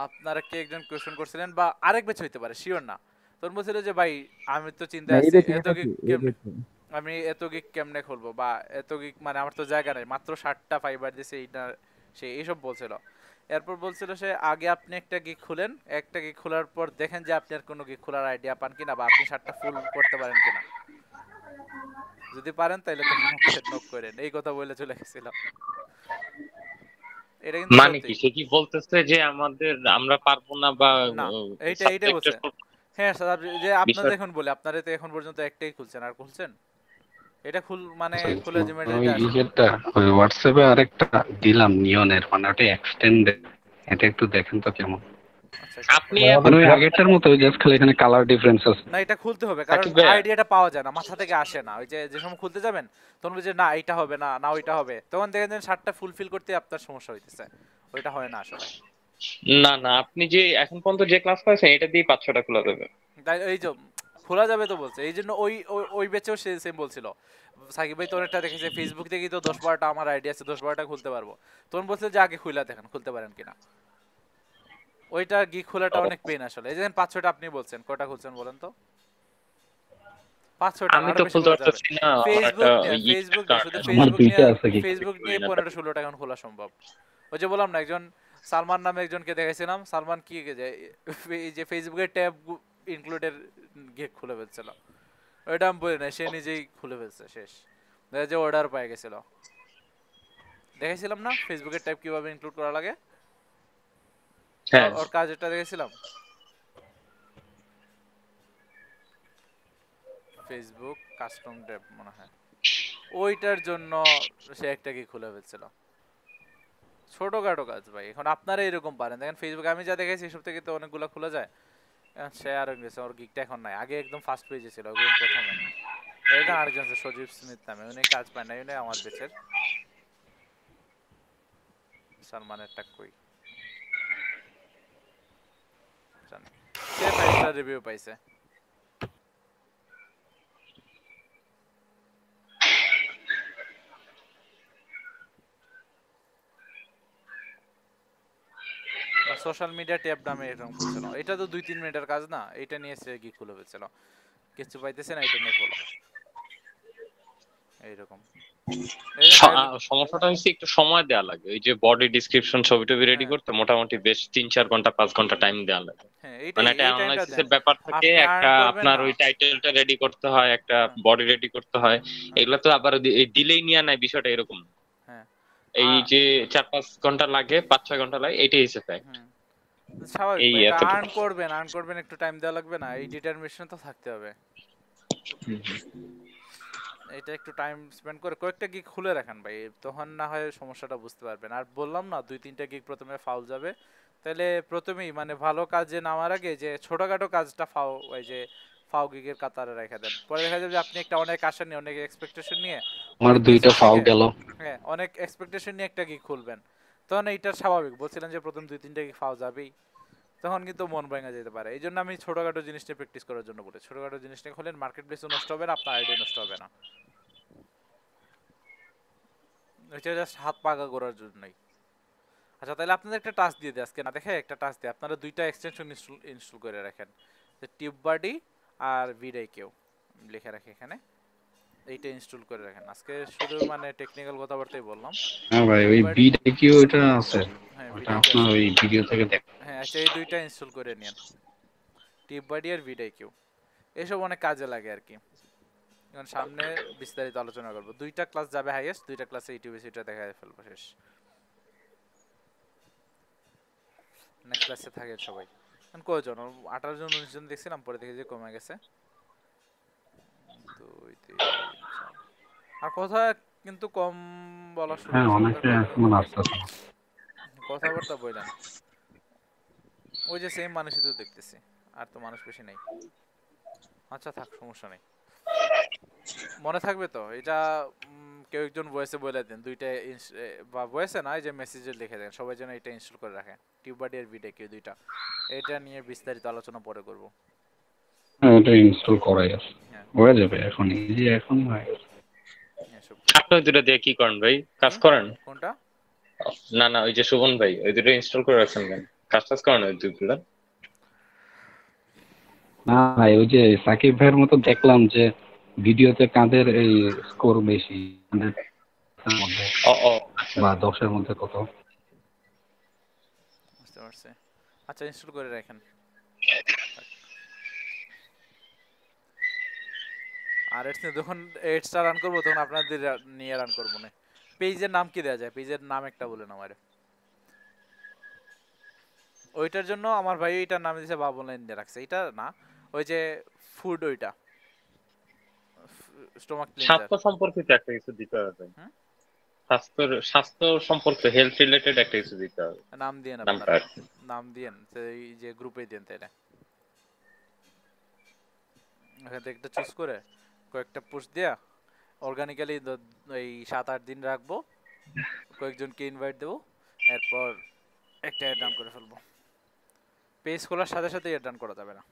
আপনারা কে একজন কোয়েশ্চেন করছিলেন, বা আরেক ব্যাচ হইতে পারে, শিওর না। তখন বলছিল যে ভাই আমি তো চিন্তা না, এই আছি বেচে এত গিগ কেমনে, আমি এত গিগ কেমনে খুলবো, বা এত গিগ মানে আমার তো জায়গা নেই, মাত্র 60টা ফাইবার দিছে এইটা, সে এইসব বলছিল। এরপর বলছিল সে আগে আপনি একটা গিগ খুলেন, একটা গিগ খোলার পর দেখেন যে আপনি আর কোনো গিগ খোলার আইডিয়া পান কিনা, বা আপনি 60টা ফুল করতে পারেন কিনা, যদি পারেন তাহলে তখন আমাকে নক করেন, এই কথা বলে চলে গেছিল। এটা কিন্তু মানে সত্যি কি সে কি বলতেছে যে আমরা পারবো না, বা না, এইটাই বলছে। সাবজেক্টের হ্যাঁ স্যার, যে আপনারা বিষয়? দেখুন বলে আপনারা তো এখন পর্যন্ত একটাই খুলছেন, আর খুলছেন এটা মানে খুলে ওই জিমেইলটা আসে। ইয়েটা ওই হোয়াটসঅ্যাপে আরেকটা দিলাম নিয়নের, মানে ওটা এক্সটেন্ডেড, এটা একটু দেখেন তো কেমন। আচ্ছা একটু আপনি খুলে, মানে ওই আগেরটার মতো, জাস্ট খালি এখানে কালার ডিফারেন্স আছে। না এটা খুলতে হবে, কারণ সাকিব ভাই, আইডিয়াটা পাওয়া যায় না, মাথা থেকে আসে না, ওই যে সময় খুলতে যাবেন তখন বলছে না এইটা হবে না, না ওইটা হবে, তখন দেখেন যে 60টা ফুলফিল করতে আপনার সমস্যা হইতেছে, ওইটা হয় না আসলে। না না, আপনি যে এখন পর্যন্ত যে ক্লাস করেছেন এটা দিয়ে 5-6টা খোলা যাবে। তাই এই যে খোলা যাবে তো বলছে, এই জন্য ওই ওই ব্যাচেও সে সেম বলছিল, সাকিব ভাই তোর একটা দেখেছে ফেসবুক থেকেই তো 10-12টা আমার আইডিয়া আছে, 10-12টা খুলতে পারবো, তখন বলছে যে আগে খুলে দেখেন খুলতে পারেন কিনা। ওইটা গিগ খোলাটা অনেক পেন আসলে। এই যে 5-6টা আপনি বলছেন, কয়টা খুলছেন বলেন তো? 5-6টা আমি আরো তো বেশি খুলতে খোলা যাবে। পারতেছি না, আমার একটা ফেসবুক নিয়ে, ফেসবুক নিয়ে, শুধু আমার দুইটা আছে কি ফেসবুক নিয়ে 15-16টা এখন খোলা সম্ভব। ওই যে বললাম না, একজন সালমান নামে একজনকে দেখাইছিলাম, সালমান কি এই যে ফেসবুকের ট্যাব ইনক্লুডেড গিগ খুলে ফেলছিল, ওইটা আমি বলি না, সে নিজেই খুলে ফেলছে, শেষ দেখা যে অর্ডার পাই গেছিল। দেখাইছিলাম না ফেসবুকের ট্যাব কিভাবে ইনক্লুড করা লাগে, হ্যাঁ ওর কাজটা দেখেছিলাম, ফেসবুক কাস্টম ট্যাব মনে হয়, ওইটার জন্য সে একটা কি খুলে ফেলছিল। ছোটখাটো কাজ ভাই, এখন আপনারা এরকম পারেন, দেখেন ফেসবুক আমি যা দেখেছি এসব থেকে তো অনেকগুলো খোলা যায়। সে আর গেছে, ওর গিকটা এখন নাই, আগে একদম ফার্স্ট পেজে ছিল, একদম প্রথমে। এটা আরেকজন আছে সজীব স্মিথ নামে, উনি কাজ পায় না, উনি আমার বেচের সালমানের টাক্কুই জানি, সে 5 স্টার রিভিউ পাইছে। বা সোশ্যাল মিডিয়া ট্যাব নামে এরকম খুলছিল, এটা তো 2-3 মিনিটের কাজ না, এটা নিয়ে সে গিগ খুলে ফেলছিল, কিছু পাইতেছে না, এটা নিয়ে খোলা এইরকম। সমস্যাটা হচ্ছে একটু সময় দেওয়া লাগে, ওই যে বডি ডিসক্রিপশন ছবি টবি রেডি করতে মোটামুটি বেশ 3-4 ঘন্টা 5 ঘন্টা টাইম দেওয়া লাগে। হ্যাঁ মানে এইটাই, একটা এই টাইমটা অ্যানালাইসিসের দেন, ব্যাপার থাকে, আপনি আর্ন একটা করবেন আপনার না। ওই টাইটেলটা রেডি করতে হয়, একটা হ্যাঁ, বডি রেডি করতে হয়, হ্যাঁ, এগুলো তো আবার দিলেই নিয়ে নেয়, বিষয়টা এরকম না। হ্যাঁ, এই যে 4-5 ঘন্টা লাগে, 5-6 ঘন্টা লাগে, এইটাই হচ্ছে ফ্যাক্ট। হুম, স্বাভাবিক এই ভাই, এটা এতটুকু। আর্ন করবেন, একটু টাইম দেওয়া লাগবে না, এই ডিটারমিনেশন তো থাকতে হবে। এটা একটু টাইম স্পেন্ড করে কয়েকটা গিগ খুলে রাখেন ভাই, তখন না হয় সমস্যাটা বুঝতে পারবেন। আর বললাম না 2-3টা গিগ প্রথমে ফাউল যাবে, তাহলে প্রথমেই মানে ভালো কাজে নামার আগে যে ছোটখাটো কাজটা ওই যে ফাও গিগের কাতারে রেখে দেন, পরে দেখা যাবে যে আপনি একটা অনেক আশা নিয়ে, অনেক এক্সপেকটেশন নিয়ে, আমার অনেক কিছু 2টা ফাও শিখে, গেল। হ্যাঁ অনেক এক্সপেকটেশন নিয়ে একটা গিগ খুলবেন, তখন এইটা স্বাভাবিক। বলছিলেন যে প্রথম 2-3টা গিগ ফাও যাবেই, তখন কিন্তু মন ভেঙে যেতে পারে। এই জন্য আমি ছোটখাটো জিনিসটা প্র্যাকটিস করার জন্য বলি, ছোটখাটো জিনিসটা খুলেন, মার্কেট প্লেসও নষ্ট হবে না, আপনার আইডিয়া নষ্ট হবে না, এটা জাস্ট হাত পাকা করার জন্যই। আচ্ছা তাহলে আপনাদের একটা টাস্ক দিয়ে দিই আজকে, না দেখে একটা টাস্ক দিই, আপনারা 2টা এক্সটেনশন ইনস্টল করে রাখেন, যে টিউব বাডি আর ভিডাই কেউ লিখে রাখি এখানে, এইটা ইনস্টল করে রাখেন। আজকে শুধু মানে টেকনিক্যাল কথাবার্তাই বললাম। হ্যাঁ ভাই, ওই টিউব বাডি, বিটা কি ওইটা আছে? হ্যাঁ ওটা ভিডিও আপনার আছে। ওই ভিডিও থেকে দেখ। হ্যাঁ আচ্ছা, এই দুইটা ইনস্টল করে নিন, টিপবাডি আর ভিডিকিউ। এসব অনেক কাজে লাগে আর কি। এখন সামনে বিস্তারিত আলোচনা করবো। 2টা ক্লাস যাবে হাইয়েস্ট, 2টা ক্লাসে ইউটিউবে সেটা দেখা ফেলবো, শেষ। নেক্সট ক্লাসে থাকে সবাই। এখন কয়জন? 18 জন 19 জন দেখছিলাম, পরে দেখি যে কমে গেছে। 2 3 4। আর কথা কিন্তু কম বলা শুরু হ্যাঁ করছে, আমাদের অনেকে কথা এখন কমে গেছে। আসতেছে। কথাবার্তা বললেন, ওই যে সেম মানুষই তো দেখতেছি, আর তো মানুষ বেশি নাই। আচ্ছা থাক, সমস্যা নেই। মনে থাকবে তো এটা? কেউ একজন ভয়েসে বলে দেন, দুইটা বা ভয়েসে না, এই যে মেসেজে লিখে দেন সবাই যেন এটা ইনস্টল করে রাখে, টিউববাডি আর ভিডিকিউ দুইটা। এটা নিয়ে বিস্তারিত আলোচনা পরে করব। হ্যাঁ ওটা ইনস্টল করাই আছে, হ্যাঁ হয়ে যাবে এখনই, এই যে এখনই হয়ে গেছে। এসব আপনি ওই দুটো দিয়ে কি করেন ভাই? কাজ কি? করেন? কোনটা? না না, ওই যে শোভন ভাই ওই দুটো ইনস্টল করে রাখছেন কেন? কাজ টাজ করেন ওই দুটো? না ভাই, ওই যে সাকিব ভাইয়ের মতো দেখলাম যে ভিডিওতে কাঁধের এই স্কোর বেশি, 100 এর মধ্যে ও ও আচ্ছা বা আচ্ছা। 10-এর মধ্যে কত। বুঝতে পারছি। আচ্ছা ইনস্টল করে রাখেন। আর যখন এডসটা রান করবো তখন আপনাদের নিয়ে রান করবো না। পেজের নাম কি দেওয়া যায়? পেজের নাম একটা বলেন আমারে। ওইটার জন্য আমার ভাই এইটার নাম দিয়েছে বাবুল লাইন দিয়ে রাখছে, এটা না, ওই যে ফুড, ওইটা স্টোমাক ক্লিনজার। স্বাস্থ্য সম্পর্কিত একটা কিছু দিতে হবে। হুম, স্বাস্থ্য সম্পর্কে হেলথ রিলেটেড একটা কিছু দিতে হবে নাম দিয়েন নামটা আপনারা, আর কি। নাম দিয়েন, এই যে গ্রুপে দেন তাইলে। এখান থেকে একটা চুজ করে কয়েকটা পোস্ট দিয়া অর্গানিক্যালি এই 7-8 দিন রাখবো, কয়েকজনকে ইনভাইট দেবো, এরপর একটা অ্যাড রান করে ফেলবো। পেজ খোলার সাথে সাথে অ্যাড রান করা যাবে না।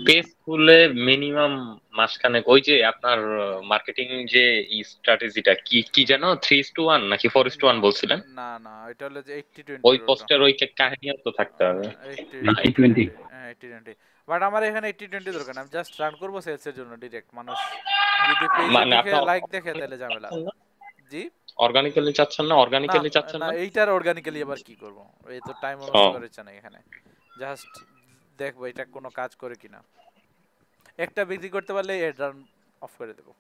পেজ খুলে মিনিমাম মাসখানেক ওই যে আপনার মার্কেটিং যে স্ট্র্যাটেজিটা কি কি যেন 3:1 নাকি 4:1 বলছিলেন? না না, এটা হলো যে 80-20 ওই এর ওটা। পোস্টের ওই কাহিনীও তো থাকতে হবে। 80-20। 80-20, হ্যাঁ 80-20। বাট আমার এখানে 80-20 দরকার না, আমি জাস্ট রান করবো সেলসের জন্য ডিরেক্ট। মানুষ যদি পেজে মানে দেখে আপনি লাইক দেখে তাহলে ঝামেলা। জি অর্গানিক্যালি চাচ্ছেন না? না অর্গানিক্যালি চাচ্ছেন না, না? এইটার অর্গানিক্যালি আবার কি করব? এই তো টাইম ও নষ্ট করার ইচ্ছা নাই এখানে। জাস্ট দেখবো এটা কোনো কাজ করে কিনা। একটা বিক্রি করতে পারলে এড রান অফ করে দেবো।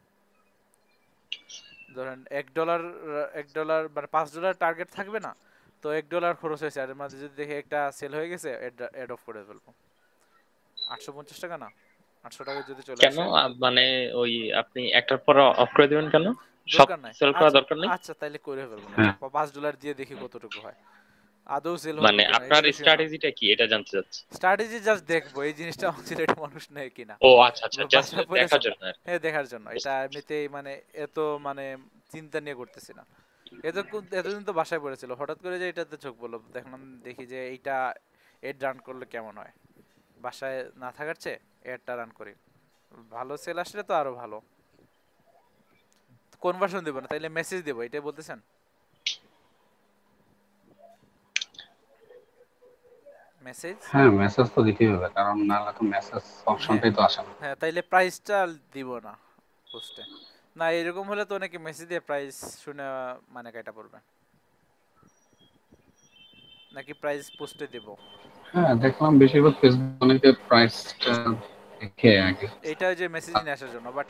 ধরেন $1, $1 মানে $5 টার্গেট থাকবে না, তো $1 খরচ হয়েছে, আর মাঝে যদি দেখে একটা সেল হয়ে গেছে, এড অফ করে ফেলবো। 850 টাকা না, 800 টাকা যদি চলে কেন আসে। মানে ওই আপনি একটার পর অফ করে দিবেন কেন? সব দরকার নাই। সেল করা আচ্ছা দরকার নেই? আচ্ছা, তাইলে করে ফেলবো না, হ্যাঁ $5 দিয়ে দেখি কতটুকু হয়, আদৌ সেল হবে মানে কিনা, আপনার এটা দেখিও না। স্ট্র্যাটেজিটা কি এটা জানতে চাচ্ছি। স্ট্র্যাটেজি জাস্ট দেখবো এই জিনিসটা আমার সিলেটে মানুষ নেয় কিনা। ও আচ্ছা আচ্ছা, জাস্ট বাসায় পড়ে দেখার জন্য আর কি। হ্যাঁ দেখার জন্য, এটা এমনিতেই মানে এত মানে চিন্তা নিয়ে করতেছি না। এতদিন তো বাসায় পড়েছিল, হঠাৎ করে যে এটাতে চোখ বললো, দেখলাম দেখি যে এইটা এড রান করলে কেমন হয়। বাসায় না থাকার চেয়ে এডটা রান করি, ভালো সেল আসলে তো আরো ভালো। কনভার্সন দেবো না, তাইলে মেসেজ দেবো, এটাই বলতেছেন? মেসেজ, হ্যাঁ মেসেজ তো দিতেই হবে, কারণ নাহলে তো মেসেজ হ্যাঁ অপশনটাই তো আসে না। হ্যাঁ, তাইলে প্রাইসটা দিব না পোস্টে। না এরকম হলে তো অনেকে মেসেজ দিয়ে প্রাইস শুনে মানে কাটা পড়বে, নাকি প্রাইস পোস্টে দেব? হ্যাঁ দেখলাম বেশিরভাগ ফেসবুক অনেকে প্রাইসটা দেখে আগে এইটা যে মেসেজ নিয়ে আসার জন্য, বাট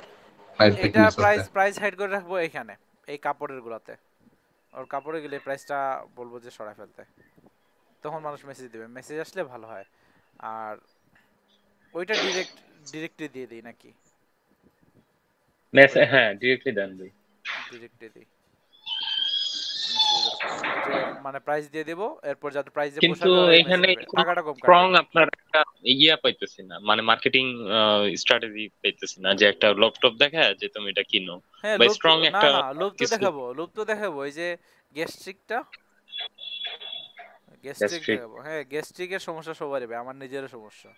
প্রাইস দেখে এটা মেসেজ দেয়। প্রাইস হাইড করে রাখবো এখানে, এই কাপড়ের গুলাতে। ওর কাপড়ে গেলে প্রাইসটা বলবো যে সরাই ফেলতে, তখন মানুষ মেসেজ দেবে, মেসেজ আসলে ভালো হয়। আর ওইটা ডিরেক্টলি দিয়ে দিই নাকি? ওই হ্যাঁ ডিরেক্টলি দেন ভাই। ডিরেক্টলি দিই, মেসেজের দরকার নেই। ওই যে মানে প্রাইস দিয়ে দেবো, এরপর যাতে প্রাইসে কিন্তু পোষাবে ওরাই মেসেজ এখানে দেবে, কোনো টাকাটা কম স্ট্রং কাটবে। আপনার একটা ইয়া পাইতেছি না, মানে মার্কেটিং স্ট্র্যাটেজি পাইতেছি না যে একটা ল্যাপটপ দেখায় যে তুমি এটা কিনো, হ্যাঁ বা লোভ তো, স্ট্রং না একটা না লোভ তো কিছু। দেখাবো, লোভ তো দেখাবো। ওই যে গ্যাস্ট্রিকটা, গ্যাস্ট্রিক গ্যাস্ট্রিক দেখাবো। হ্যাঁ গ্যাস্ট্রিকের সমস্যা সবারই হবে, আমার নিজেরও সমস্যা।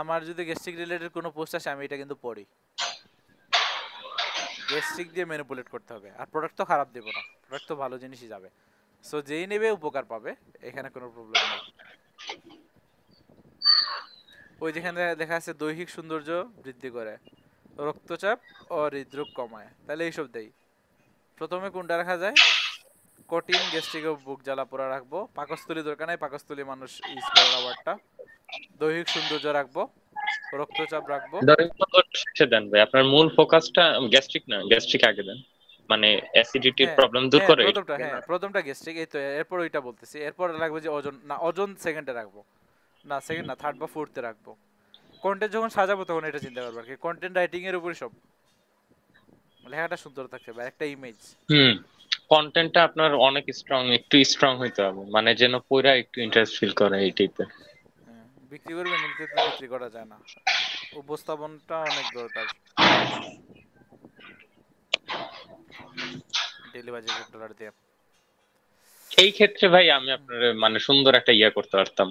আমার যদি গ্যাস্ট্রিক রিলেটেড কোনো পোস্ট আসে আমি এটা কিন্তু পড়ি। গ্যাস্ট্রিক দিয়ে ম্যানিপুলেট করতে হবে, আর প্রোডাক্ট তো খারাপ দেবো না, প্রোডাক্ট তো ভালো জিনিসই যাবে। সো যেই নেবে উপকার পাবে, এখানে কোনো প্রবলেম নেই। ওই যেখানে দেখা যাচ্ছে দৈহিক সৌন্দর্য বৃদ্ধি করে, রক্তচাপ ও হৃদরোগ কমায়, তাহলে এইসব দেই। প্রথমে কোনটা রাখা যায়? কঠিন গ্যাস্ট্রিক ও বুক জ্বালা পোড়া রাখবো। পাকস্থলী দরকার নাই, পাকস্থলী মানুষ ইউজ করে ওয়ার্ডটা। দৈহিক সৌন্দর্য রাখবো, রক্তচাপ রাখবো। ধরেন শেষে দেন ভাই, আপনার মূল ফোকাসটা গ্যাস্ট্রিক না, গ্যাস্ট্রিক আগে দেন, মানে অ্যাসিডিটির হ্যাঁ প্রবলেম দূর করে প্রথমটা গ্যাস্ট্রিক, এই তো এরপর ওইটা বলতেছি। এরপর লাগবে যে ওজন, না ওজন সেকেন্ডে রাখবো, না সেকেন্ড না থার্ড বা ফোর্থে রাখবো। কন্টেন্ট যখন সাজাবো তখন এটা চিন্তা করবো আর কি। কন্টেন্ট রাইটিং এর উপরে সব, লেখাটা সুন্দর থাকতে হবে, একটা ইমেজ। কন্টেন্টটা আপনার অনেক স্ট্রং, একটু স্ট্রং হইতে হবে, মানে যেন পড়া একটু ইন্টারেস্ট ফিল করে এই টাইপের। বিক্রি করবেন, এমনিতে তো বিক্রি করা যায় না, উপস্থাপনটা অনেক দরকার। ডেইলি বাজেট $1 দিয়ে এই ক্ষেত্রে ভাই আমি আপনার মানে সুন্দর একটা ইয়া করতে পারতাম।